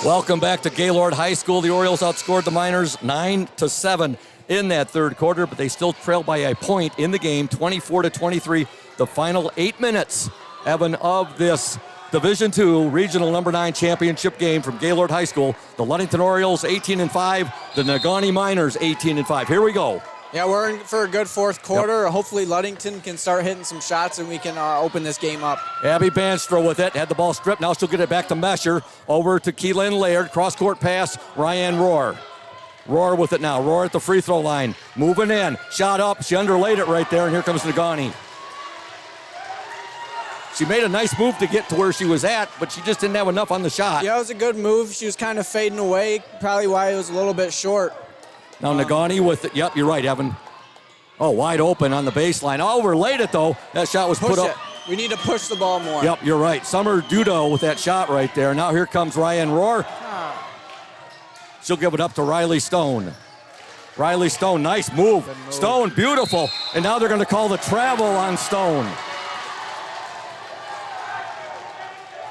Welcome back to Gaylord High School. The Orioles outscored the Miners 9-7 in that third quarter, but they still trail by a point in the game, 24-23. The final 8 minutes, Evan, of this Division II Regional Number 9 championship game from Gaylord High School. The Ludington Orioles 18-5, the Negaunee Miners 18-5. Here we go. Yeah, we're in for a good fourth quarter. Yep. Hopefully Ludington can start hitting some shots and we can open this game up. Abby Banstra with it. Had the ball stripped. Now she'll get it back to Mesher. Over to Keelan Laird. Cross-court pass. Ryan Rohr. Rohr with it now. Rohr at the free throw line. Moving in. Shot up. She underlaid it right there, and here comes Negaunee. She made a nice move to get to where she was at, but she just didn't have enough on the shot. Yeah, it was a good move. She was kind of fading away, probably why it was a little bit short. Now Negaunee with it. Yep, you're right, Evan. Oh, wide open on the baseline. Overlaid it, though. That shot was put up. We need to push the ball more. Yep, you're right. Summer Dudo with that shot right there. Now here comes Ryan Rohr. She'll give it up to Riley Stone. Riley Stone, nice move. Stone, beautiful. And now they're going to call the travel on Stone.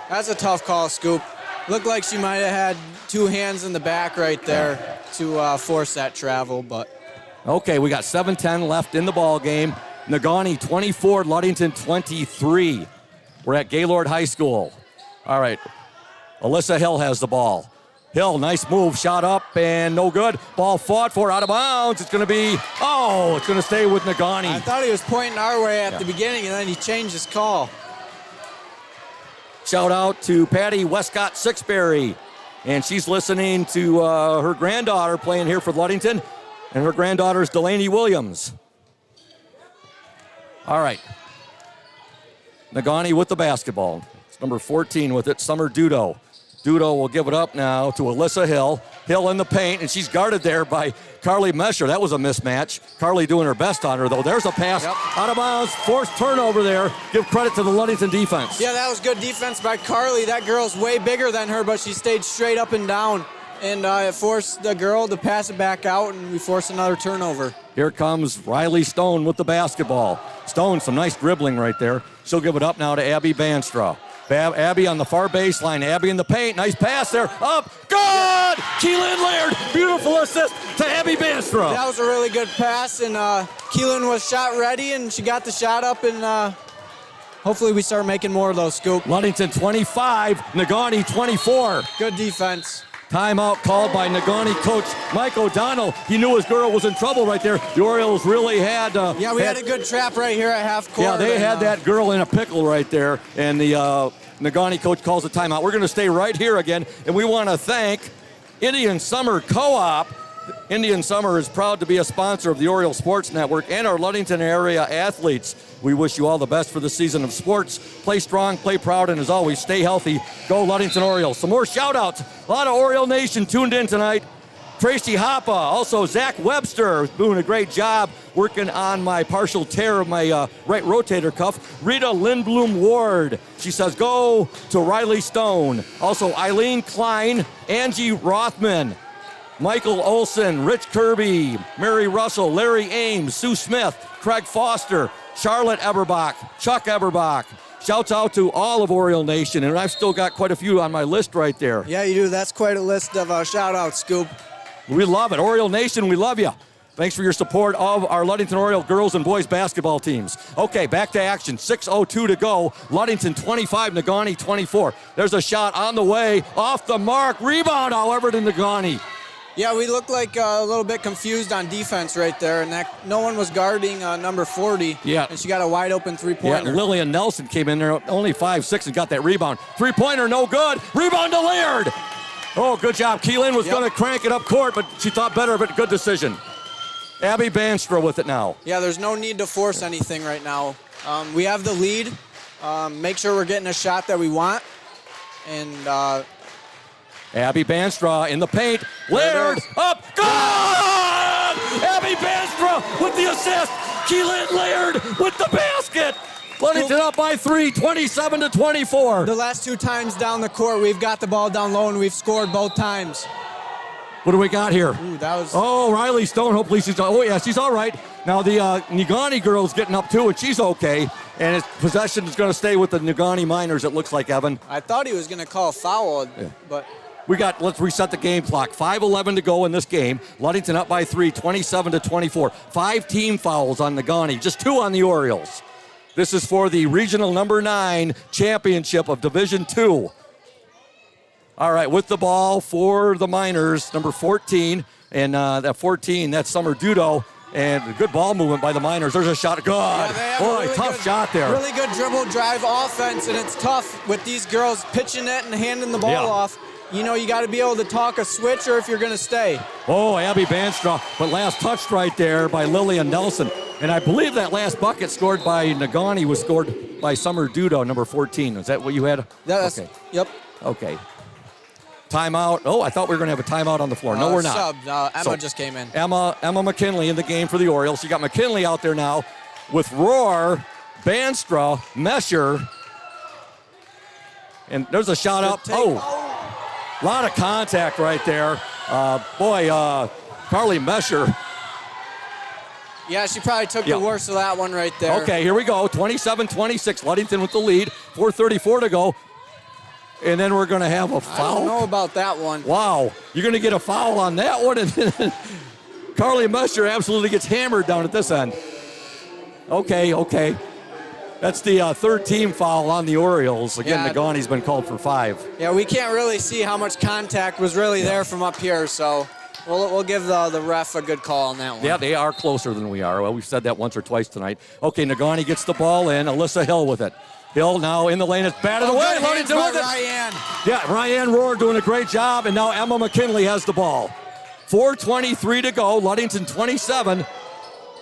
That's a tough call, Scoop. Looked like she might have had two hands in the back right there to force that travel, but. Okay, we got 7:10 left in the ball game. Negaunee 24, Ludington 23. We're at Gaylord High School. All right, Alyssa Hill has the ball. Hill, nice move, shot up and no good. Ball fought for, out of bounds. It's going to be, it's going to stay with Negaunee. I thought he was pointing our way at the beginning and then he changed his call. Shout out to Patty Westcott Sixberry. And she's listening to her granddaughter playing here for Ludington. And her granddaughter is Delaney Williams. All right. Negaunee with the basketball. It's number 14 with it, Summer Dudo. Dudo will give it up now to Alyssa Hill. Hill in the paint, and she's guarded there by Carly Mesher. That was a mismatch. Carly doing her best on her, though. There's a pass out of bounds. Forced turnover there. Give credit to the Ludington defense. Yeah, that was good defense by Carly. That girl's way bigger than her, but she stayed straight up and down. And it forced the girl to pass it back out, and we forced another turnover. Here comes Riley Stone with the basketball. Stone, some nice dribbling right there. She'll give it up now to Abby Banstra. Abby on the far baseline. Abby in the paint. Nice pass there. Up. Good! Keelan Laird. Beautiful assist to Abby Banstra. That was a really good pass, and Keelan was shot ready, and she got the shot up, and hopefully we start making more of those, Scoop. Ludington 25, Negaunee 24. Good defense. Timeout called by Negaunee coach Mike O'Donnell. He knew his girl was in trouble right there. The Orioles really had... we had a good trap right here at half court. Yeah, they had that girl in a pickle right there, and the Negaunee coach calls a timeout. We're going to stay right here again, and we want to thank Indian Summer Co-op. Indian Summer is proud to be a sponsor of the Oriole Sports Network and our Ludington area athletes. We wish you all the best for the season of sports. Play strong, play proud, and as always, stay healthy. Go Ludington Orioles. Some more shout-outs. A lot of Oriole Nation tuned in tonight. Tracy Hoppa, also Zach Webster, doing a great job working on my partial tear of my right rotator cuff. Rita Lindblom Ward, she says go to Riley Stone. Also Eileen Klein, Angie Rothman, Michael Olson, Rich Kirby, Mary Russell, Larry Ames, Sue Smith, Craig Foster, Charlotte Eberbach, Chuck Eberbach. Shouts out to all of Oriole Nation, and I've still got quite a few on my list right there. Yeah, you do. That's quite a list of shout-outs, Scoop. We love it. Oriole Nation, we love you. Thanks for your support of our Ludington Oriole girls and boys basketball teams. Okay, back to action. 6:02 to go. Ludington 25, Negaunee 24. There's a shot on the way, off the mark. Rebound, however, to Negaunee. Yeah, we looked like a little bit confused on defense right there, and no one was guarding number 40. Yeah. And she got a wide open three-pointer. Yeah, Lillian Nelson came in there, only 5'6", and got that rebound. Three-pointer, no good. Rebound to Laird. Oh, good job. Keelan was going to crank it up court, but she thought better of it. Good decision. Abby Banstra with it now. Yeah, there's no need to force anything right now. We have the lead. Make sure we're getting a shot that we want. And Abby Banstra in the paint. Laird up. Good! Abby Banstra with the assist. Keelan Laird with the basket. Ludington up by 3, 27-24. The last two times down the court, we've got the ball down low, and we've scored both times. What do we got here? Ooh, that was... Oh, Riley Stone. Hopefully she's... Oh, yeah, she's all right. Now the Negaunee girl's getting up, too, and she's okay. And his possession is going to stay with the Negaunee Miners, it looks like, Evan. I thought he was going to call a foul, but... Let's reset the game clock. 5:11 to go in this game. Ludington up by 3, 27-24. 5 team fouls on Negaunee, just 2 on the Orioles. This is for the regional number 9 championship of Division II. All right, with the ball for the Miners, number 14. And that 14, that's Summer Dudo. And good ball movement by the Miners. There's a shot. Good. Yeah, boy, really tough shot there. Really good dribble drive offense, and it's tough with these girls pitching it and handing the ball off. You know, you got to be able to talk a switch or if you're going to stay. Oh, Abby Banstra, but last touched right there by Lillian Nelson. And I believe that last bucket scored by Negaunee was scored by Summer Dudo, number 14. Is that what you had? Okay. Yep. Okay. Timeout. Oh, I thought we were going to have a timeout on the floor. No, we're not. Emma just came in. Emma McKinley in the game for the Orioles. You got McKinley out there now with Rohr, Banstra, Mesher. And there's a shot up. A lot of contact right there. Carly Mesher. Yeah, she probably took the worst of that one right there. Okay, here we go. 27-26. Ludington with the lead. 4:34 to go. And then we're going to have a foul. I don't know about that one. Wow. You're going to get a foul on that one. And then Carly Mesher absolutely gets hammered down at this end. Okay. That's the third team foul on the Orioles. Again, Negaunee's been called for 5. Yeah, we can't really see how much contact was really there from up here, so we'll give the ref a good call on that one. Yeah, they are closer than we are. Well, we've said that once or twice tonight. Okay, Negaunee gets the ball in. Alyssa Hill with it. Hill now in the lane. It's batted away. Ludington with it. Ryan. Yeah, Ryan Rohr doing a great job, and now Emma McKinley has the ball. 4:23 to go. Ludington 27.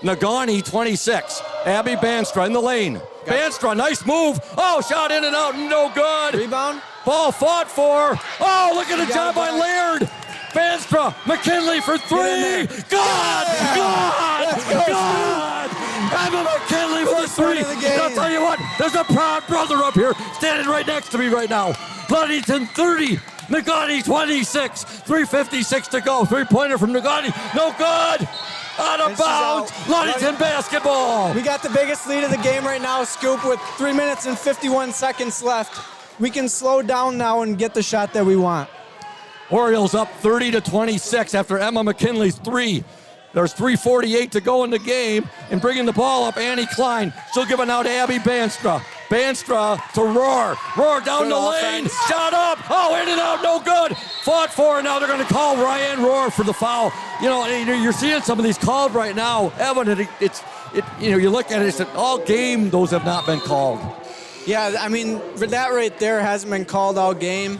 Negaunee 26. Abby Banstra in the lane. Banstra, nice move. Oh, shot in and out, no good. Rebound. Ball fought for. Oh, look at the job by Laird. Banstra, McKinley for three. Good! Emma McKinley for three. And I'll tell you what, there's a proud brother up here standing right next to me right now. Ludington 30, Negaunee 26, 3:56 to go. Three-pointer from Negaunee, no good. Out of bounds, Ludington basketball. We got the biggest lead of the game right now, Scoop, with 3 minutes and 51 seconds left. We can slow down now and get the shot that we want. Orioles up 30-26 after Emma McKinley's three. There's 3:48 to go in the game, and bringing the ball up, Annie Klein. She'll give it now to Abby Banstra. Banstra to Roar. Roar down the lane. Shot up. Oh, in and out. No good. Fought for, and now they're going to call Ryan Roar for the foul. You know, you're seeing some of these called right now. Evan, you look at it, it's all game. Those have not been called. Yeah, I mean, for that right there hasn't been called all game.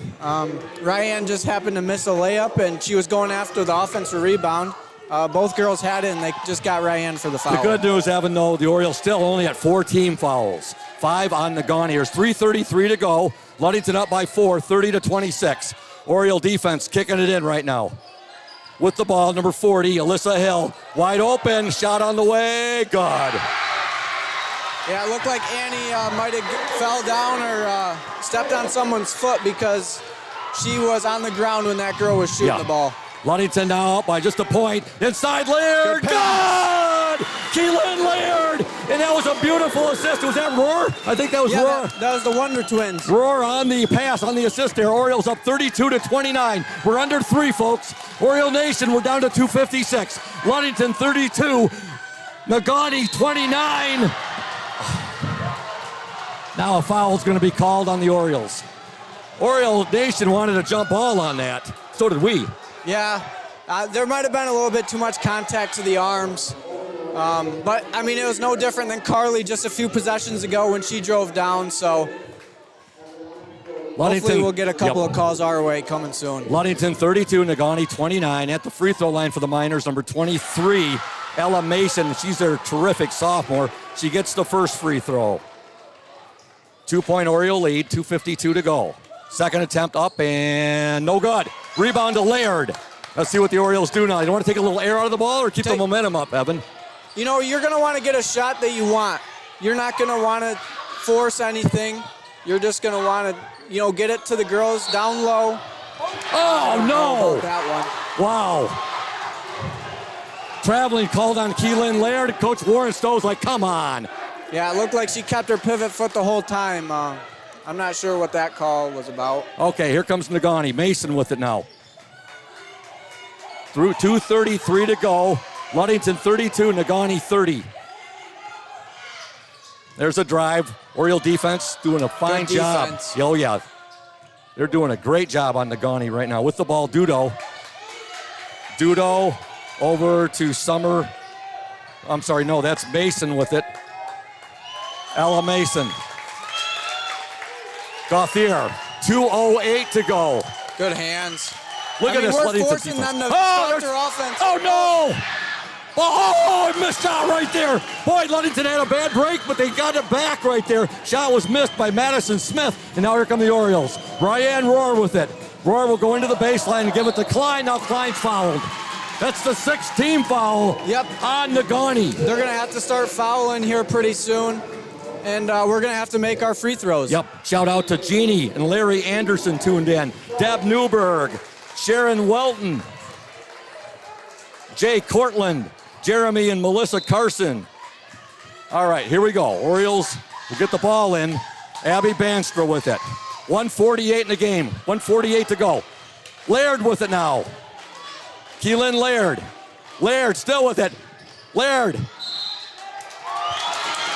Ryan just happened to miss a layup, and she was going after the offensive rebound. Both girls had it, and they just got Ryan for the foul. The good news, Evan, though, the Orioles still only at 4 team fouls. 5 on Negaunee. There's 3:33 to go. Ludington up by 4, 30-26. Oriole defense kicking it in right now. With the ball, number 40, Alyssa Hill. Wide open, shot on the way, good. Yeah, it looked like Annie might have fell down or stepped on someone's foot because she was on the ground when that girl was shooting the ball. Ludington now up by just a point. Inside Laird, good! Keelan Laird, and that was a beautiful assist. Was that Roar? I think that was Roar. That was the Wonder Twins. Roar on the pass, on the assist there. Orioles up 32-29. We're under 3, folks. Oriole Nation, we're down to 2:56. Ludington 32, Negaunee 29. Now a foul's going to be called on the Orioles. Oriole Nation wanted a jump ball on that. So did we. Yeah, there might have been a little bit too much contact to the arms. But, I mean, it was no different than Carly just a few possessions ago when she drove down, so hopefully we'll get a couple of calls our way coming soon. Ludington 32, Negaunee 29. At the free throw line for the Miners, number 23, Ella Mason. She's their terrific sophomore. She gets the first free throw. 2-point Oriole lead, 2:52 to go. Second attempt up and no good. Rebound to Laird. Let's see what the Orioles do now. You don't want to take a little air out of the ball or keep the momentum up, Evan? You know, you're going to want to get a shot that you want. You're not going to want to force anything. You're just going to want to, get it to the girls down low. Oh, no. That one. Wow. Traveling called on Keelan Laird. Coach Warren Stowe's like, come on. Yeah, it looked like she kept her pivot foot the whole time. I'm not sure what that call was about. Okay, here comes Negaunee. Mason with it now. Through 2:33 to go. Ludington 32, Negaunee 30. There's a drive. Oriole defense doing a fine job. Oh, yeah. They're doing a great job on Negaunee right now. With the ball, Dudo. Dudo over to Summer. I'm sorry, no, that's Mason with it. Ella Mason. Gauthier, 2:08 to go. Good hands. Look at this. We're forcing them to start their offense. Oh, no! Oh, missed shot right there. Boy, Ludington had a bad break, but they got it back right there. Shot was missed by Madison Smith, and now here come the Orioles. Ryan Roar with it. Roar will go into the baseline and give it to Klein. Now Klein's fouled. That's the 6th team foul on Negaunee. They're going to have to start fouling here pretty soon. And we're going to have to make our free throws. Yep. Shout out to Jeannie and Larry Anderson tuned in. Deb Newberg, Sharon Welton, Jay Cortland, Jeremy and Melissa Carson. All right, here we go. Orioles will get the ball in. Abby Banstra with it. 1:48 in the game. 1:48 to go. Laird with it now. Keelan Laird. Laird still with it. Laird.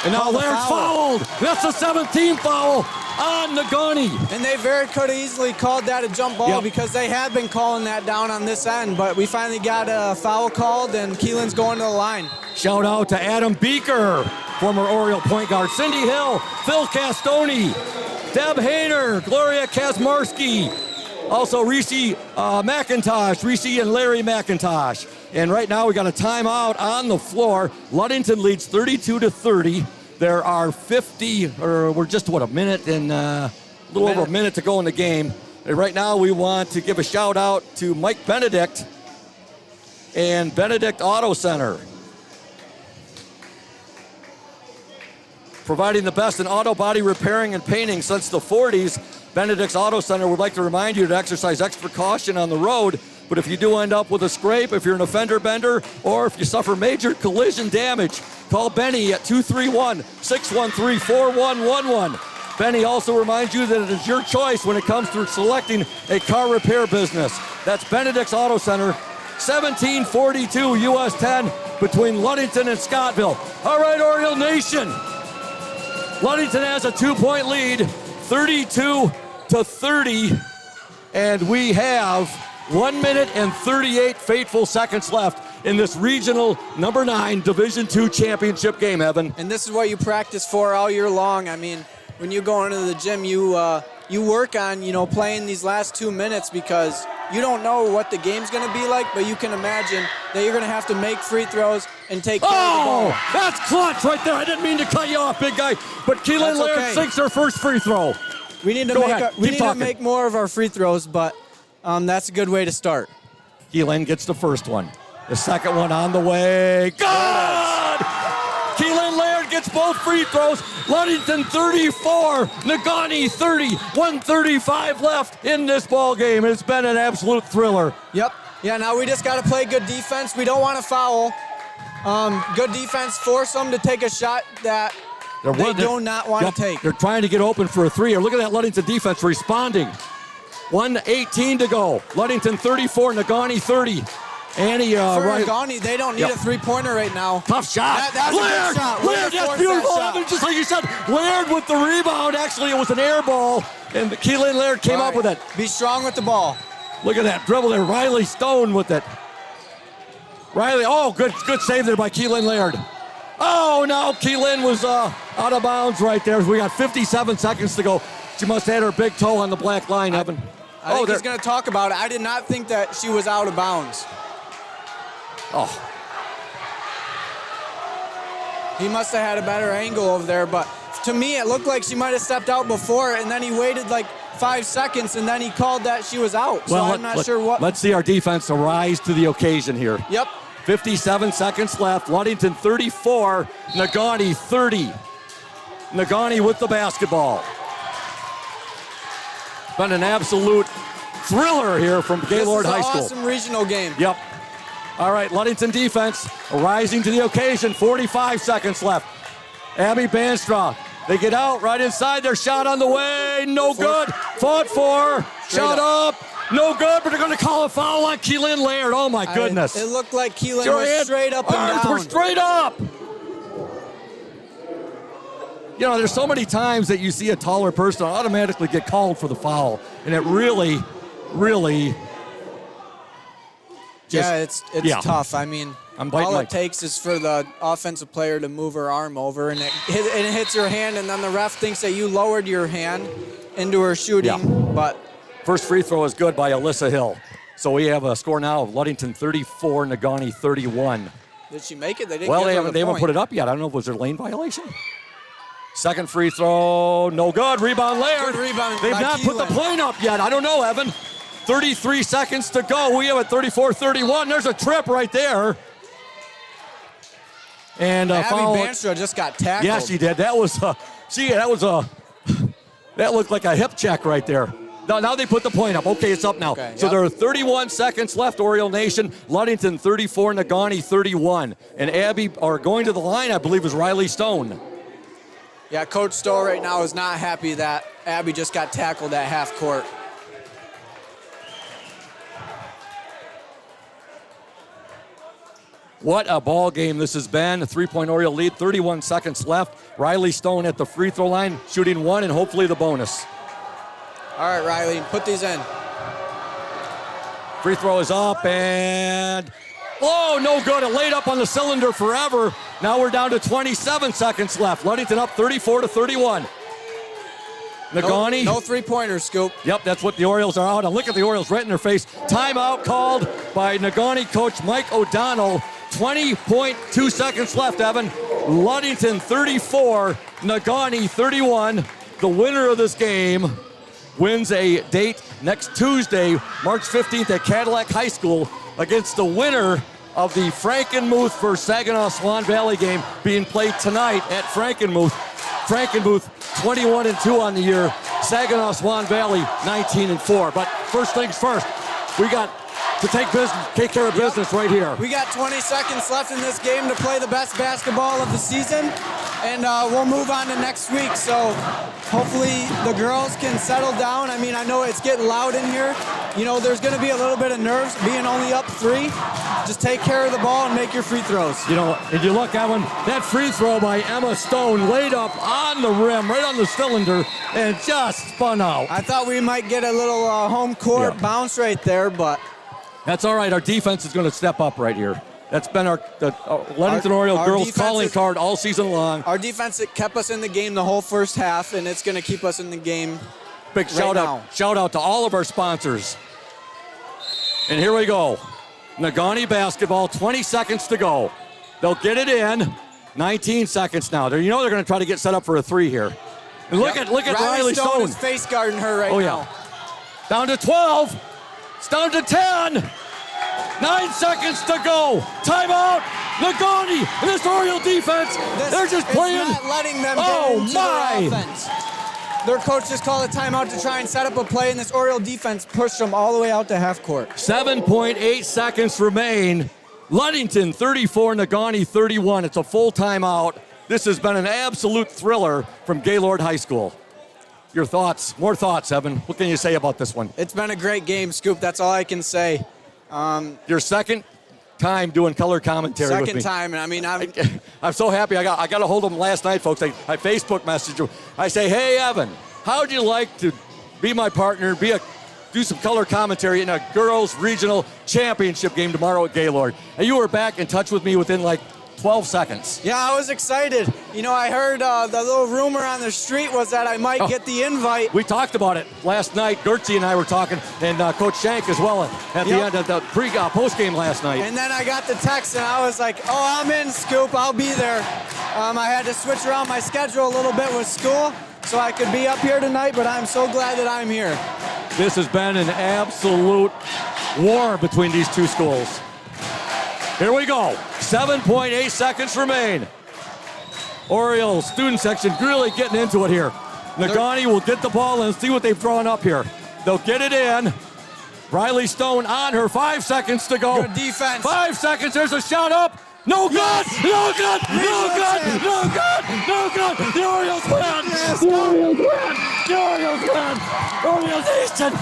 And now Laird's fouled. That's the 7th team foul on Negaunee. And they very could have easily called that a jump ball because they had been calling that down on this end. But we finally got a foul called, and Keelan's going to the line. Shout out to Adam Beaker, former Oriole point guard. Cindy Hill, Phil Castoni, Deb Hayner, Gloria Kazmarski. Also Reese McIntosh, Reese and Larry McIntosh. And right now we got a timeout on the floor. Ludington leads 32-30. There are 50, or we're just, a minute and a little over a minute to go in the game. And right now we want to give a shout out to Mike Benedict and Benedict Auto Center. Providing the best in auto body repairing and painting since the 40s, Benedict's Auto Center would like to remind you to exercise extra caution on the road. But if you do end up with a scrape, if you're an offender bender, or if you suffer major collision damage, call Benny at 231-613-4111. Benny also reminds you that it is your choice when it comes to selecting a car repair business. That's Benedict's Auto Center, 1742 US 10 between Ludington and Scottville. All right, Oriole Nation. Ludington has a 2-point lead, 32-30, and we have 1 minute and 38 fateful seconds left in this regional number 9 Division II championship game, Evan. And this is what you practice for all year long. I mean, when you go into the gym, you work on, playing these last 2 minutes because you don't know what the game's going to be like, but you can imagine that you're going to have to make free throws and take care of the ball. That's clutch right there. I didn't mean to cut you off, big guy, but Keelan Laird sinks her first free throw. We need to make more of our free throws, but that's a good way to start. Keelan gets the first one. The second one on the way. Good! Keelan Laird gets both free throws. Ludington 34, Negaunee 30, 1:35 left in this ball game. It's been an absolute thriller. Yep. Yeah, now we just got to play good defense. We don't want to foul. Good defense, force them to take a shot that they do not want to take. They're trying to get open for a three. Look at that Ludington defense responding. 1:18 to go. Ludington 34, Negaunee 30. Annie, Negaunee, they don't need a three-pointer right now. Tough shot. That's Laird, a good shot. Laird, that's beautiful. Evan, just like you said, Laird with the rebound. Actually, it was an air ball, and Keelan Laird came up with it. Be strong with the ball. Look at that dribble there. Riley Stone with it. Riley, good save there by Keelan Laird. Oh, no, Keelan was out of bounds right there. We got 57 seconds to go. She must have had her big toe on the black line, Evan. I think he's going to talk about it. I did not think that she was out of bounds. Oh. He must have had a better angle over there, but to me it looked like she might have stepped out before, and then he waited like 5 seconds, and then he called that she was out. So I'm not sure what. Let's see our defense rise to the occasion here. Yep. 57 seconds left. Ludington 34, Negaunee 30. Negaunee with the basketball. Been an absolute thriller here from Gaylord High School. Awesome regional game. Yep. All right, Ludington defense rising to the occasion. 45 seconds left. Abby Banstra. They get out right inside. Their shot on the way. No good. Fought for. Shot up. No good, but they're going to call a foul on Keelan Laird. Oh, my goodness. It looked like Keelan was straight up and down. We're straight up. There's so many times that you see a taller person automatically get called for the foul, and it really, really it's tough. I mean, all it takes is for the offensive player to move her arm over, and it hits your hand, and then the ref thinks that you lowered your hand into her shooting. Yeah. But first free throw is good by Alyssa Hill. So we have a score now of Ludington 34, Negaunee 31. Did she make it? They didn't. Well, they haven't put it up yet. I don't know. Was there a lane violation? Second free throw, no good. Rebound Laird. Good rebound. They've not put the point up yet. I don't know, Evan. 33 seconds to go. We have a 34-31. There's a trip right there. And Abby Banstra just got tackled. Yeah, she did. That looked like a hip check right there. Now they put the point up. Okay, it's up now. Okay, so there are 31 seconds left, Oriole Nation. Ludington 34, Negaunee 31. And Abby, going to the line, I believe, is Riley Stone. Yeah, Coach Stowe right now is not happy that Abby just got tackled at half court. What a ball game this has been. A 3-point Oriole lead, 31 seconds left. Riley Stone at the free throw line, shooting one and hopefully the bonus. All right, Riley, put these in. Free throw is up and no good. It laid up on the cylinder forever. Now we're down to 27 seconds left. Ludington up 34-31. Negaunee. No three-pointers, Scoop. Yep, that's what the Orioles are out. And look at the Orioles right in their face. Timeout called by Negaunee coach Mike O'Donnell. 20.2 seconds left, Evan. Ludington 34, Negaunee 31. The winner of this game wins a date next Tuesday, March 15th at Cadillac High School against the winner of the Frankenmuth versus Saginaw Swan Valley game being played tonight at Frankenmuth. Frankenmuth 21-2 on the year. Saginaw Swan Valley 19-4. But first things first, we got to take care of business right here. We got 20 seconds left in this game to play the best basketball of the season, and we'll move on to next week. So hopefully the girls can settle down. I mean, I know it's getting loud in here. You know, there's going to be a little bit of nerves being only up 3. Just take care of the ball and make your free throws. You know, if you look, Evan, that free throw by Emma Stone laid up on the rim, right on the cylinder, and just spun out. I thought we might get a little home court bounce right there, but that's all right. Our defense is going to step up right here. That's been our Ludington Oriole girls calling card all season long. Our defense kept us in the game the whole first half, and it's going to keep us in the game. Big shout out to all of our sponsors. And here we go. Negaunee basketball, 20 seconds to go. They'll get it in. 19 seconds now. You know they're going to try to get set up for a 3 here. And look at Riley Stone is face guarding her right now. Down to 12. It's down to 10. 9 seconds to go. Timeout. Negaunee and this Oriole defense. They're just playing. Not letting them get into their offense. Their coach just called a timeout to try and set up a play, and this Oriole defense pushed them all the way out to half court. 7.8 seconds remain. Ludington 34, Negaunee 31. It's a full timeout. This has been an absolute thriller from Gaylord High School. Your thoughts? More thoughts, Evan. What can you say about this one? It's been a great game, Scoop. That's all I can say. Your second time doing color commentary with me. Second time, and I mean, I'm so happy. I got a hold of him last night, folks. I Facebook messaged him. I say, hey, Evan, how'd you like to be my partner, do some color commentary in a girls' regional championship game tomorrow at Gaylord? And you were back in touch with me within like 12 seconds. Yeah, I was excited. You know, I heard the little rumor on the street was that I might get the invite. We talked about it last night. Gertzie and I were talking, and Coach Shank as well at the end of the post-game last night. And then I got the text, and I was like, oh, I'm in, Scoop. I'll be there. I had to switch around my schedule a little bit with school so I could be up here tonight, but I'm so glad that I'm here. This has been an absolute war between these two schools. Here we go. 7.8 seconds remain. Orioles student section really getting into it here. Negaunee will get the ball and see what they've drawn up here. They'll get it in. Riley Stone on her. 5 seconds to go. Good defense. 5 seconds. There's a shot up. No good. Yes. No good. No good. No good. No good. The Orioles win. Yes. The Orioles win. The Orioles win. Orioles Nation.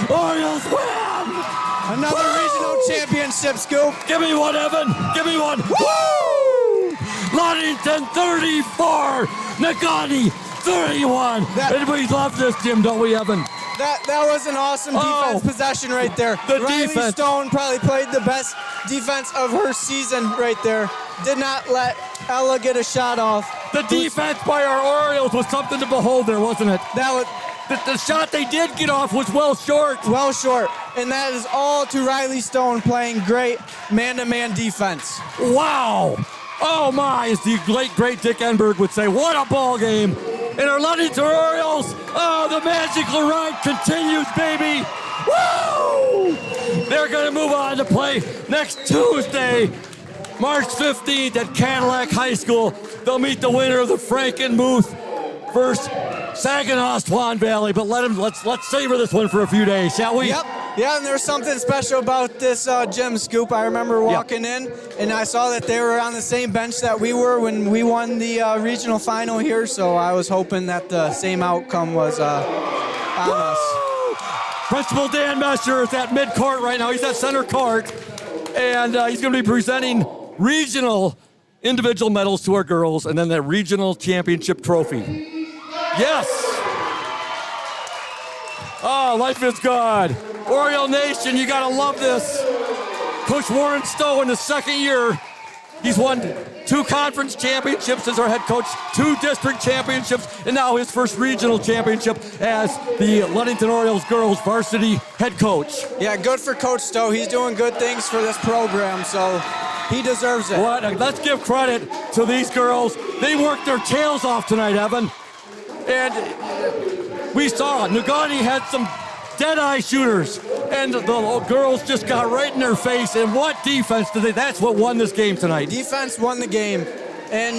Orioles win. Another regional championship, Scoop. Give me one, Evan. Give me one. Woo! Ludington 34, Negaunee 31. And we love this, Jim, don't we, Evan? That was an awesome defense possession right there. Riley Stone probably played the best defense of her season right there. Did not let Ella get a shot off. The defense by our Orioles was something to behold there, wasn't it? That was... The shot they did get off was well short. Well short. And that is all to Riley Stone playing great man-to-man defense. Wow. Oh, my, as the great Dick Enberg would say, what a ball game. And our Ludington Orioles, the magical ride continues, baby. Woo! They're going to move on to play next Tuesday, March 15th at Cadillac High School. They'll meet the winner of the Frankenmuth versus Saginaw Swan Valley, but let's savor this one for a few days, shall we? Yep. Yeah, and there's something special about this gym, Scoop. I remember walking in, and I saw that they were on the same bench that we were when we won the regional final here, so I was hoping that the same outcome was on us. Principal Dan Messer is at mid-court right now. He's at center court, and he's going to be presenting regional individual medals to our girls, and then that regional championship trophy. Yes. Oh, life is good. Oriole Nation, you gotta love this. Coach Warren Stowe in his second year, he's won 2 conference championships as our head coach, 2 district championships, and now his first regional championship as the Ludington Orioles girls varsity head coach. Yeah, good for Coach Stowe. He's doing good things for this program, so he deserves it. Let's give credit to these girls. They worked their tails off tonight, Evan. And we saw Negaunee had some dead-eye shooters, and the girls just got right in their face. And what defense did they? That's what won this game tonight. Defense won the game. And,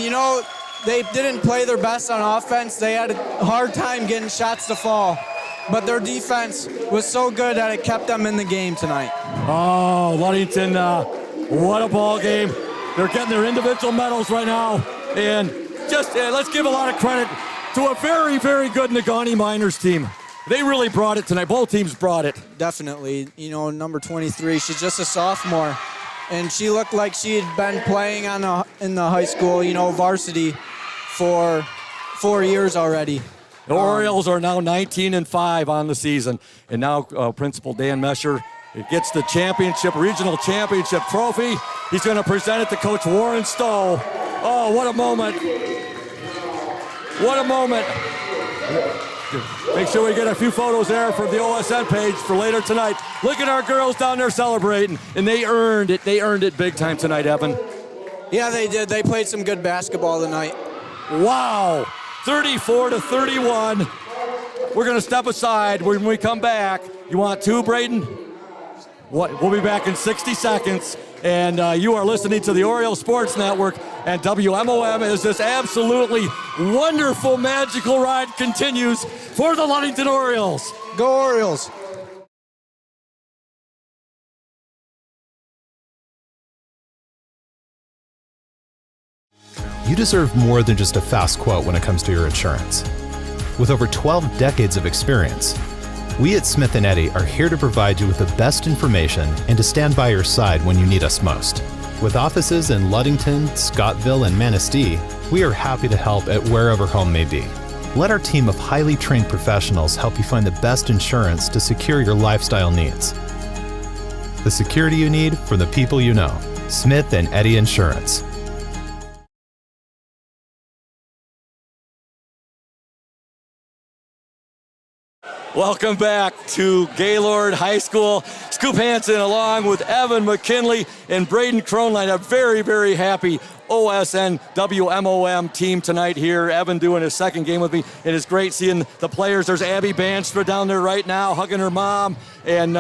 they didn't play their best on offense. They had a hard time getting shots to fall. But their defense was so good that it kept them in the game tonight. Oh, Ludington, what a ball game. They're getting their individual medals right now. And just let's give a lot of credit to a very, very good Negaunee Miners team. They really brought it tonight. Both teams brought it. Definitely. Number 23, she's just a sophomore. And she looked like she had been playing in the high school, varsity for 4 years already. The Orioles are now 19-5 on the season. And now Principal Dan Mesher gets the regional championship trophy. He's going to present it to Coach Warren Stowe. Oh, what a moment. What a moment. Make sure we get a few photos there for the OSN page for later tonight. Look at our girls down there celebrating, and they earned it. They earned it big time tonight, Evan. Yeah, they did. They played some good basketball tonight. Wow, 34-31. We're going to step aside. When we come back, you want two, Braden? We'll be back in 60 seconds. And you are listening to the Oriole Sports Network, and WMOM as this absolutely wonderful, magical ride continues for the Ludington Orioles. Go Orioles. You deserve more than just a fast quote when it comes to your insurance. With over 12 decades of experience, we at Smith & Eddy are here to provide you with the best information and to stand by your side when you need us most. With offices in Ludington, Scottville, and Manistee, we are happy to help at wherever home may be. Let our team of highly trained professionals help you find the best insurance to secure your lifestyle needs. The security you need from the people you know. Smith & Eddy Insurance. Welcome back to Gaylord High School. Scoop Hansen along with Evan McKinley and Braden Kronline, a very, very happy OSN WMOM team tonight here. Evan doing his second game with me. It is great seeing the players. There's Abby Banstra down there right now hugging her mom, and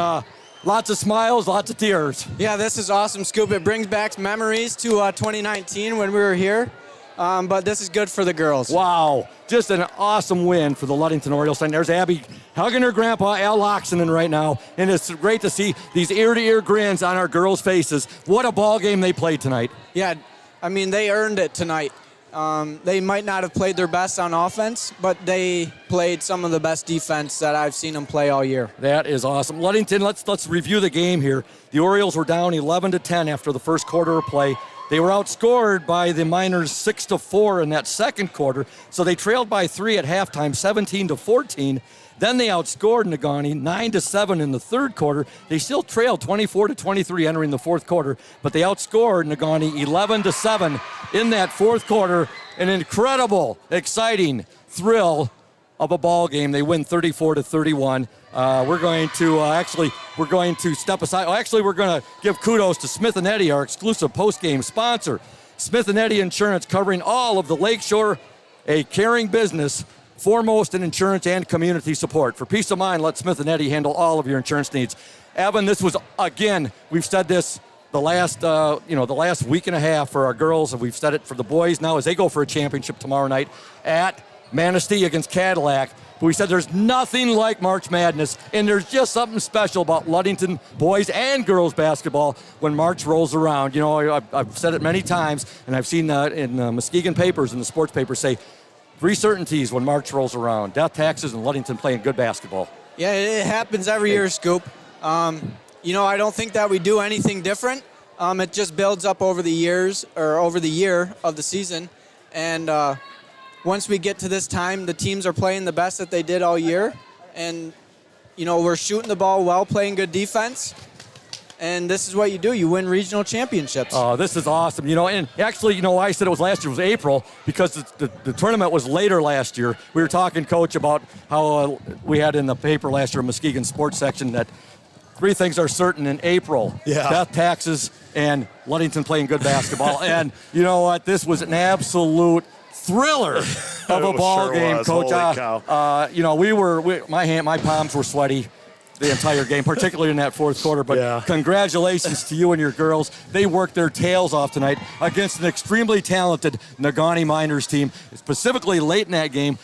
lots of smiles, lots of tears. Yeah, this is awesome, Scoop. It brings back memories to 2019 when we were here. But this is good for the girls. Wow, just an awesome win for the Ludington Orioles. And there's Abby hugging her grandpa, Al Loxonen, right now. And it's great to see these ear-to-ear grins on our girls' faces. What a ball game they played tonight. Yeah, I mean, they earned it tonight. They might not have played their best on offense, but they played some of the best defense that I've seen them play all year. That is awesome. Ludington, let's review the game here. The Orioles were down 11-10 after the first quarter of play. They were outscored by the Miners 6-4 in that second quarter, so they trailed by 3 at halftime, 17-14. Then they outscored Negaunee 9-7 in the third quarter. They still trailed 24-23 entering the fourth quarter, but they outscored Negaunee 11-7 in that fourth quarter. An incredible, exciting thrill of a ball game. They win 34-31. We're going to step aside. We're going to give kudos to Smith & Eddy, our exclusive post-game sponsor. Smith & Eddy Insurance, covering all of the Lakeshore, a caring business, foremost in insurance and community support. For peace of mind, let Smith & Eddy handle all of your insurance needs. Evan, this was, again, we've said this the last week and a half for our girls, and we've said it for the boys now as they go for a championship tomorrow night at Manistee against Cadillac. But we said there's nothing like March Madness, and there's just something special about Ludington boys and girls basketball when March rolls around. I've said it many times, and I've seen in the Muskegon papers and the sports papers say 3 certainties when March rolls around: death, taxes, and Ludington playing good basketball. Yeah, it happens every year, Scoop. I don't think that we do anything different. It just builds up over the years, or over the year of the season, and once we get to this time, the teams are playing the best that they did all year. And, we're shooting the ball well, playing good defense. And this is what you do. You win regional championships. Oh, this is awesome. And actually, I said it was last year. It was April because the tournament was later last year. We were talking, Coach, about how we had in the paper last year, Muskegon sports section, that 3 things are certain in April. Yeah. Death, taxes, and Ludington playing good basketball. And you know what? This was an absolute thriller of a ball sure game, was. Coach. Holy cow. You know, my palms were sweaty the entire game, particularly in that fourth quarter. But congratulations to you and your girls. They worked their tails off tonight against an extremely talented Negaunee Miners team, specifically late in that game.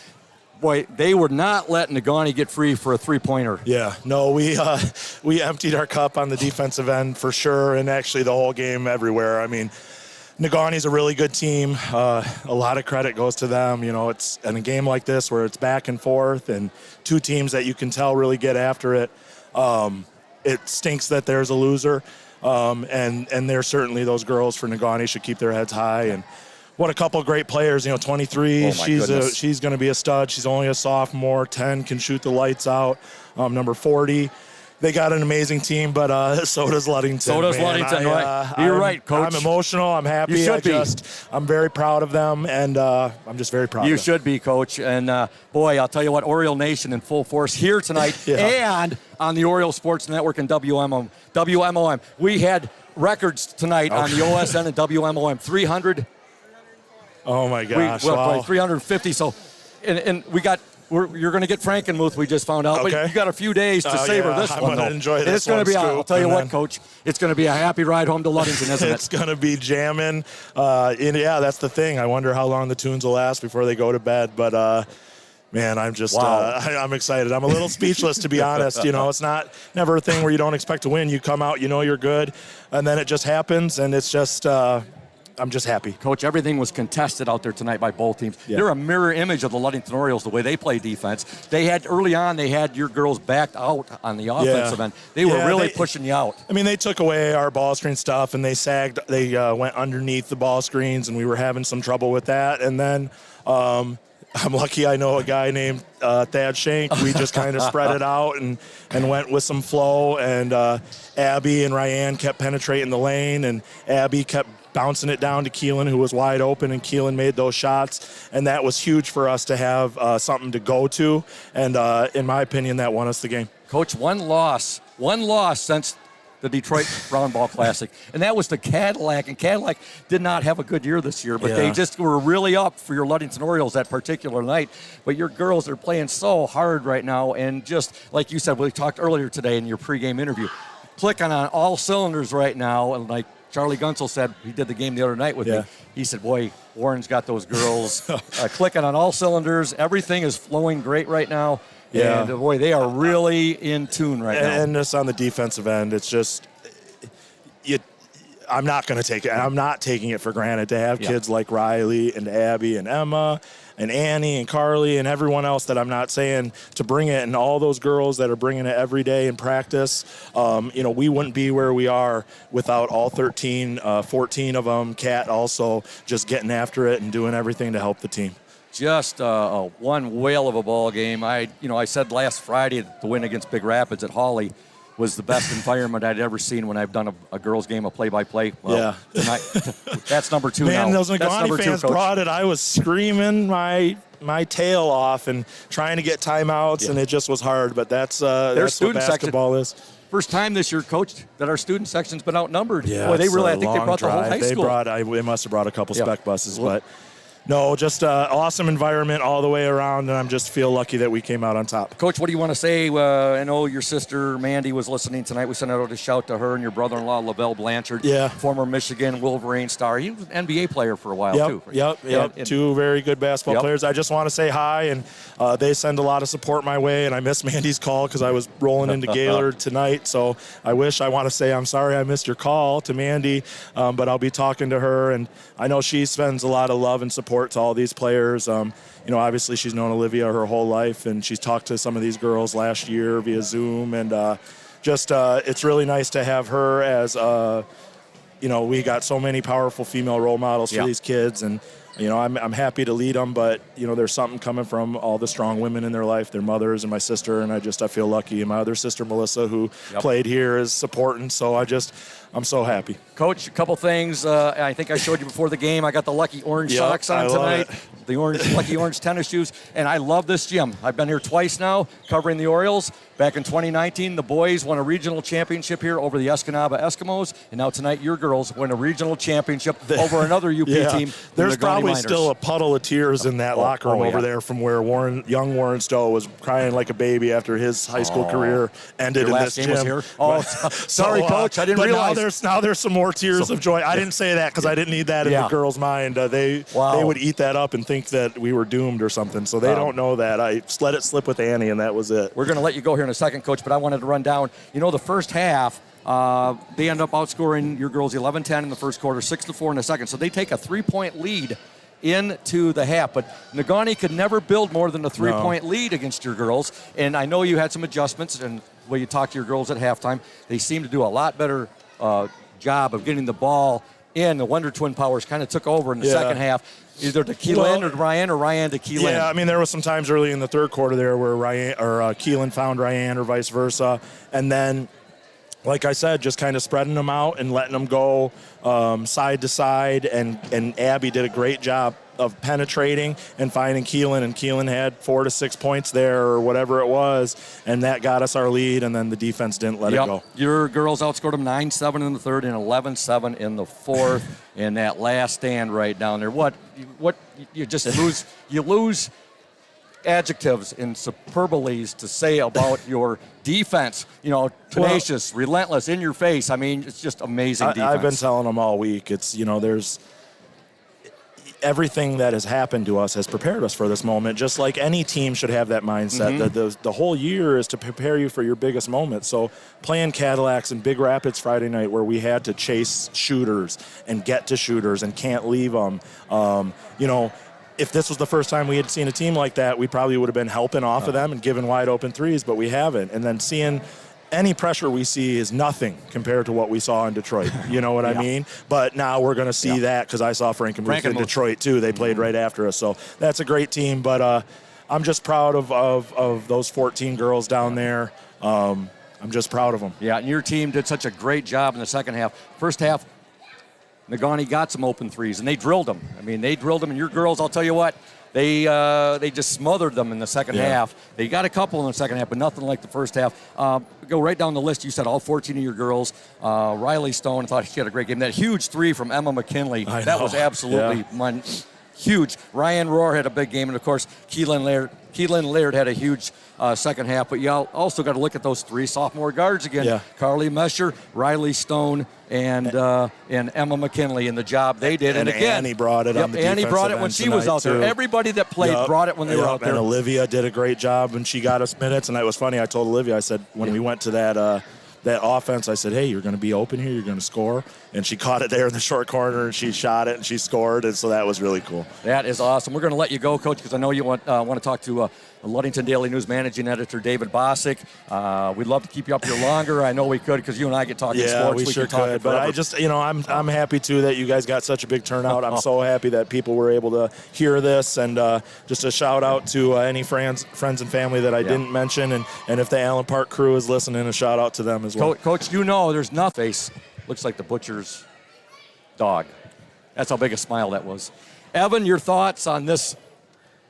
Boy, they would not let Negaunee get free for a three-pointer. Yeah, no, we emptied our cup on the defensive end for sure, and actually the whole game everywhere. I mean, Negaunee's a really good team. A lot of credit goes to them. You know, it's in a game like this where it's back and forth and two teams that you can tell really get after it. It stinks that there's a loser, and there's certainly those girls for Negaunee should keep their heads high. And what a couple of great players, you know, 23, she's going to be a stud. She's only a sophomore. 10 can shoot the lights out. Number 40. They got an amazing team, but so does Ludington. So does Ludington, right? You're right, Coach. I'm emotional. I'm happy. You should be. I'm very proud of them, and I'm just very proud of them. You should be, Coach. And, boy, I'll tell you what, Oriole Nation in full force here tonight and on the Oriole Sports Network and WMOM. We had records tonight on the OSN and WMOM. 300. Oh, my gosh. Wow. 350. So, and we got – you're going to get Frankenmuth, we just found out. Okay. But you got a few days to savor this one, I'm going to enjoy this. It's going to be, I'll tell you what, Coach, it's going to be a happy ride home to Ludington, isn't it? It's going to be jamming. That's the thing. I wonder how long the tunes will last before they go to bed. But, man, I'm just I'm excited. I'm a little speechless, to be honest. You know, it's never a thing where you don't expect to win. You come out, you know you're good, and then it just happens, and it's just I'm just happy. Coach, everything was contested out there tonight by both teams. Yeah. They're a mirror image of the Ludington Orioles, the way they play defense. Early on, they had your girls backed out on the offensive end. They were really pushing you out. I mean, they took away our ball screen stuff, and they sagged. They went underneath the ball screens, and we were having some trouble with that. And then I'm lucky I know a guy named Thad Shank. We just kind of spread it out and went with some flow. And Abby and Ryan kept penetrating the lane, and Abby kept bouncing it down to Keelan, who was wide open, and Keelan made those shots. And that was huge for us to have something to go to. And in my opinion, that won us the game. Coach, one loss since the Detroit Brown Ball Classic, and that was the Cadillac. And Cadillac did not have a good year this year, but they just were really up for your Ludington Orioles that particular night. But your girls are playing so hard right now, and just like you said, we talked earlier today in your pregame interview, clicking on all cylinders right now. And like Charlie Gunsel said, he did the game the other night with me. He said, boy, Warren's got those girls clicking on all cylinders. Everything is flowing great right now. Yeah. And, boy, they are really in tune right now. And just on the defensive end, it's just I'm not going to take it. I'm not taking it for granted to have kids like Riley and Abby and Emma and Annie and Carly and everyone else that I'm not saying to bring it, and all those girls that are bringing it every day in practice. We wouldn't be where we are without all 13, 14 of them. Kat also just getting after it and doing everything to help the team. Just one whale of a ball game. I said last Friday that the win against Big Rapids at Hawley was the best environment I'd ever seen when I've done a girls' game of play-by-play. Well, tonight, that's number 2 now. Man, those Negaunee fans brought it. I was screaming my tail off and trying to get timeouts, and it just was hard. But that's what basketball is. First time this year, Coach, that our student section's been outnumbered. Yeah, boy, I think they brought the whole high school. They must have brought a couple spec buses, but. No, just awesome environment all the way around, and I just feel lucky that we came out on top. Coach, what do you want to say? I know your sister, Mandy, was listening tonight. We sent out a shout to her and your brother-in-law, Lavelle Blanchard, former Michigan Wolverine star. He was an NBA player for a while, too. Yep. Two very good basketball players. I just want to say hi, and they send a lot of support my way, and I missed Mandy's call because I was rolling into Gaylord tonight, so I want to say I'm sorry I missed your call to Mandy, but I'll be talking to her, and I know she spends a lot of love and support to all these players. Obviously she's known Olivia her whole life, and she's talked to some of these girls last year via Zoom, and it's really nice to have her as we got so many powerful female role models for these kids, and I'm happy to lead them, but there's something coming from all the strong women in their life, their mothers and my sister, and I feel lucky. And my other sister Melissa, who played here, is supporting, so I'm so happy. Coach, a couple things. I think I showed you before the game. I got the lucky orange socks on tonight, the lucky orange tennis shoes, and I love this gym. I've been here twice now covering the Orioles. Back in 2019, the boys won a regional championship here over the Escanaba Eskimos, and now tonight your girls win a regional championship over another UP team. There's probably probably liners. still a puddle of tears in that locker room over there from where young Warren Stowe was crying like a baby after his high school career ended Your in last this game gym. was here? Oh, sorry, Coach. I didn't realize. Now there's some more tears of joy. I didn't say that because I didn't need that in the girls' mind. They would eat that up and think that we were doomed or something. So they don't know that. I just let it slip with Annie, and that was it. We're going to let you go here in a second, Coach, but I wanted to run down. The first half, they end up outscoring your girls 11-10 in the first quarter, 6-4 in the second. So they take a 3-point lead into the half. But Negaunee could never build more than a 3-point lead against your girls. And I know you had some adjustments, and when you talked to your girls at halftime, they seemed to do a lot better job of getting the ball in. The Wonder Twin Powers kind of took over in the second half, either to Keelan or Ryan to Keelan. Yeah, I mean, there was some times early in the third quarter there where Keelan found Ryan or vice versa. And then, like I said, just kind of spreading them out and letting them go side to side. And Abby did a great job of penetrating and finding Keelan. And Keelan had 4 to 6 points there or whatever it was. And that got us our lead. And then the defense didn't let it go. Your girls outscored them 9-7 in the third and 11-7 in the fourth. In that last stand right down there. What you just lose. You lose adjectives and superboles to say about your defense. Tenacious, relentless, in your face. I mean, it's just amazing defense. I've been telling them all week. It's, there's everything that has happened to us has prepared us for this moment, just like any team should have that mindset. That the whole year is to prepare you for your biggest moment. So playing Cadillacs in Big Rapids Friday night where we had to chase shooters and get to shooters and can't leave them, if this was the first time we had seen a team like that, we probably would have been helping off of them and giving wide open threes, but we haven't. And then seeing any pressure we see is nothing compared to what we saw in Detroit. You know what I mean? But now we're going to see that because I saw Frankenmuth in Detroit too. They played right after us. So that's a great team. But I'm just proud of those 14 girls down there. I'm just proud of them. Yeah, and your team did such a great job in the second half. First half, Negaunee got some open threes, and they drilled them. I mean, they drilled them, and your girls, I'll tell you what, they just smothered them in the second half. They got a couple in the second half, but nothing like the first half. Go right down the list. You said all 14 of your girls. Riley Stone, I thought she had a great game. That huge three from Emma McKinley, that was absolutely huge. Ryan Rohr had a big game, and, of course, Keelan Laird had a huge second half. But you also got to look at those three sophomore guards again. Yeah. Carly Mesher, Riley Stone, and Emma McKinley, and the job they did. And again, Annie brought it on the defensive Annie brought it when she was out there. Everybody that played brought it when they were out there. And Olivia did a great job, and she got us minutes. And that was funny. I told Olivia, I said, when we went to that offense, I said, hey, you're going to be open here. You're going to score. And she caught it there in the short corner, and she shot it, and she scored. And so that was really cool. That is awesome. We're going to let you go, Coach, because I know you want to talk to Ludington Daily News Managing Editor David Bosick. We'd love to keep you up here longer. I know we could because you and I get talking sports. We sure could. But I just, I'm happy, too, that you guys got such a big turnout. I'm so happy that people were able to hear this. And just a shout-out to any friends and family that I didn't mention. And if the Allen Park crew is listening, a shout-out to them as well. Coach, there's nothing. Face looks like the butcher's dog. That's how big a smile that was. Evan, your thoughts on this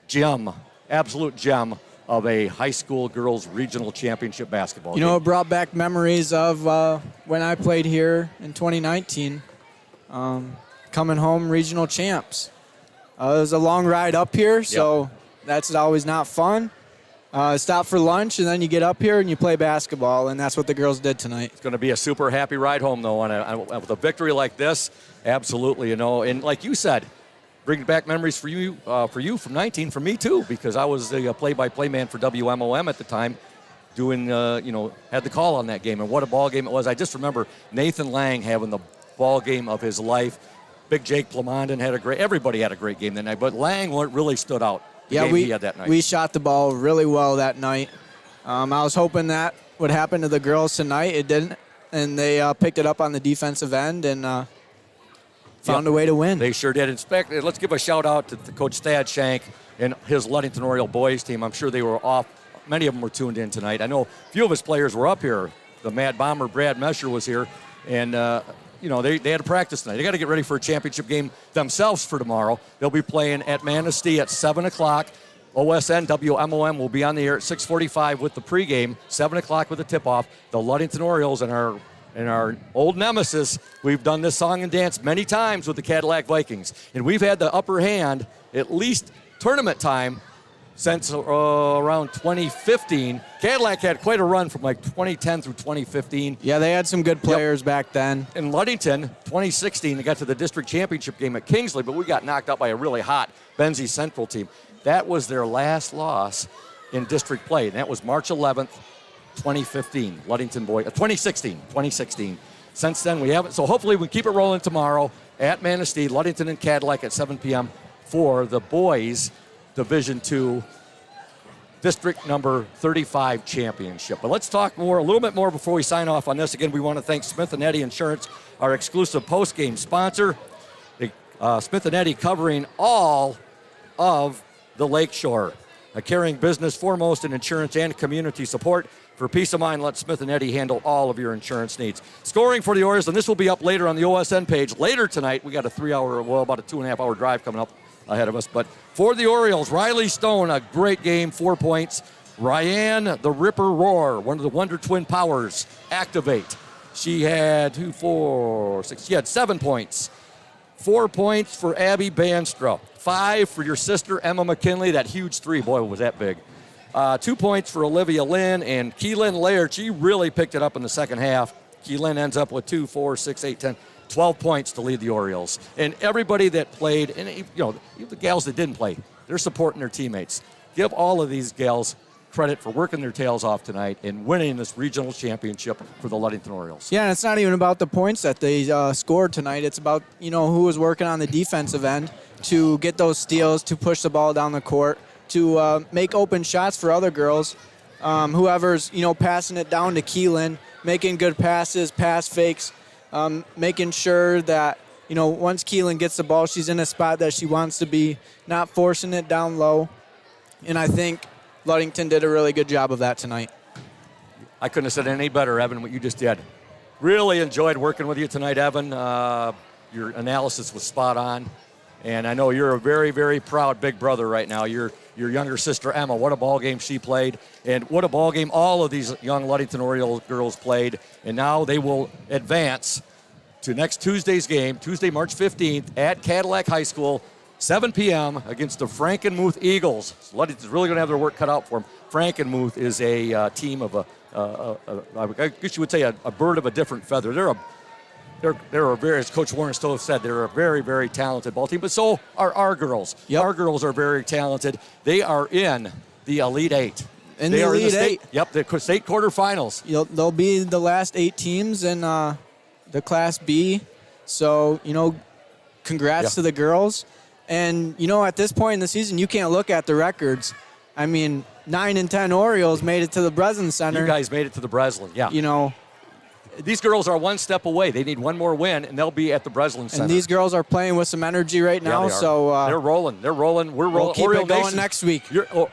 gem, absolute gem of a high school girls regional championship basketball game? It brought back memories of when I played here in 2019, coming home regional champs. It was a long ride up here, so that's always not fun. Stop for lunch, and then you get up here and you play basketball, and that's what the girls did tonight. It's going to be a super happy ride home, though, with a victory like this. Absolutely, And like you said, bring back memories for you from 19, for me too, because I was the play-by-play man for WMOM at the time, doing, had the call on that game, and what a ball game it was. I just remember Nathan Lang having the ball game of his life. Big Jake Plamondon everybody had a great game that night, but Lang really stood out. He had that night. We shot the ball really well that night. I was hoping that would happen to the girls tonight. It didn't, and they picked it up on the defensive end and found a way to win. They sure did. Let's give a shout-out to Coach Thad Shank and his Ludington Oriole boys team. I'm sure they were off. Many of them were tuned in tonight. I know a few of his players were up here. The Mad Bomber, Brad Mesher, was here, and they had to practice tonight. They got to get ready for a championship game themselves for tomorrow. They'll be playing at Manistee at 7 o'clock. OSN, WMOM will be on the air at 6:45 with the pregame, 7 o'clock with the tip-off. The Ludington Orioles and our and our old nemesis, we've done this song and dance many times with the Cadillac Vikings. And we've had the upper hand, at least tournament time, since around 2015. Cadillac had quite a run from like 2010 through 2015. Yeah, they had some good players back then. In Ludington, 2016, they got to the district championship game at Kingsley, but we got knocked out by a really hot Benzie Central team. That was their last loss in district play, and that was March 11th, 2015. Ludington boy, 2016. Since then, we haven't. So hopefully we keep it rolling tomorrow at Manistee, Ludington and Cadillac at 7 p.m. for the boys Division II District number 35 championship. But let's talk a little bit more before we sign off on this. Again, we want to thank Smith & Eddy Insurance, our exclusive post-game sponsor. Smith & Eddy covering all of the Lakeshore, carrying business foremost in insurance and community support. For peace of mind, let Smith & Eddy handle all of your insurance needs. Scoring for the Orioles, and this will be up later on the OSN page. Later tonight, we got a 3-hour, about a 2.5-hour drive coming up ahead of us. But for the Orioles, Riley Stone, a great game, 4 points. Ryan, the Ripper Roar, one of the Wonder Twin powers, activate. She had 7 points. 4 points for Abby Banstra. 5 for your sister, Emma McKinley. That huge 3, boy, was that big. 2 points for Olivia Lynn, and Keelan Laird. She really picked it up in the second half. Keelan ends up with 2, 4, 6, 8, 10. 12 points to lead the Orioles. And everybody that played, and even the gals that didn't play, they're supporting their teammates. Give all of these gals credit for working their tails off tonight and winning this regional championship for the Ludington Orioles. Yeah, and it's not even about the points that they scored tonight. It's about, who was working on the defensive end to get those steals, to push the ball down the court, to make open shots for other girls. Whoever's, passing it down to Keelan, making good passes, pass fakes, making sure that, once Keelan gets the ball, she's in a spot that she wants to be, not forcing it down low. And I think Ludington did a really good job of that tonight. I couldn't have said any better, Evan, what you just did. Really enjoyed working with you tonight, Evan. Your analysis was spot on. And I know you're a very, very proud big brother right now. Your younger sister, Emma, what a ball game she played. And what a ball game all of these young Ludington Orioles girls played. And now they will advance to next Tuesday's game, Tuesday, March 15th at Cadillac High School, 7 p.m. against the Frankenmuth Eagles. So Ludington's really going to have their work cut out for them. Frankenmuth is a team of I guess you would say a bird of a different feather. They're a very, as Coach Warren Stove said, they're a very, very talented ball team, but so are our girls. Yep. Our girls are very talented. They are in the Elite Eight. In the Elite Eight? Yep, the state quarterfinals. They'll be the last 8 teams in the Class B. So, congrats to the girls. And, at this point in the season, you can't look at the records. I mean, 9 and 10 Orioles made it to the Breslin Center. You guys made it to the Breslin, yeah. These girls are one step away. They need one more win, and they'll be at the Breslin Center. And these girls are playing with some energy right now. Yeah, so they're rolling. We're rolling. We'll keep it going next week.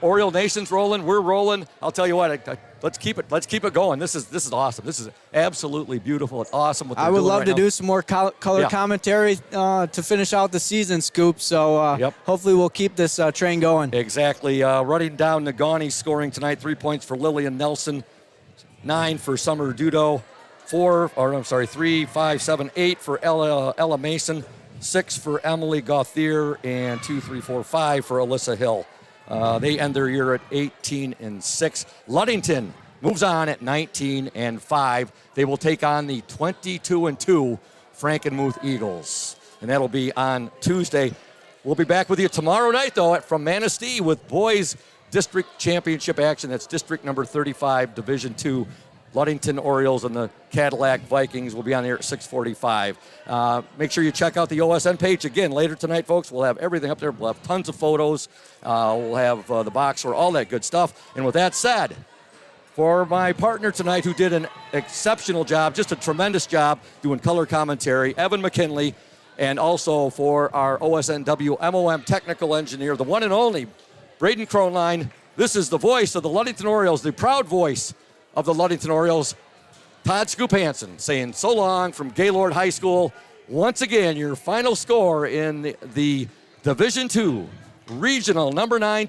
Oriole Nation's rolling. We're rolling. I'll tell you what. Let's keep it going. This is awesome. This is absolutely beautiful. It's awesome what they're doing. I would love right to now. do some more color commentary to finish out the season, Scoop. So hopefully we'll keep this train going. Exactly. Running down Negaunee, scoring tonight 3 points for Lillian Nelson, 9 for Summer Dudo. 3, 5, 7, 8 for Ella Mason, 6 for Emily Gauthier, and 2, 3, 4, 5 for Alyssa Hill. They end their year at 18-6. Ludington moves on at 19-5. They will take on the 22-2 Frankenmuth Eagles, and that'll be on Tuesday. We'll be back with you tomorrow night, though, from Manistee with boys district championship action. That's district number 35, Division II. Ludington Orioles and the Cadillac Vikings will be on the air at 6:45. Make sure you check out the OSN page again later tonight, folks. We'll have everything up there. We'll have tons of photos. We'll have the box score, all that good stuff. And with that said, for my partner tonight who did an exceptional job, just a tremendous job doing color commentary, Evan McKinley, and also for our OSNW MOM technical engineer, the one and only Braden Kronline. This is the voice of the Ludington Orioles, the proud voice of the Ludington Orioles, Todd Scoop Hansen, saying so long from Gaylord High School. Once again, your final score in the Division II Regional number 9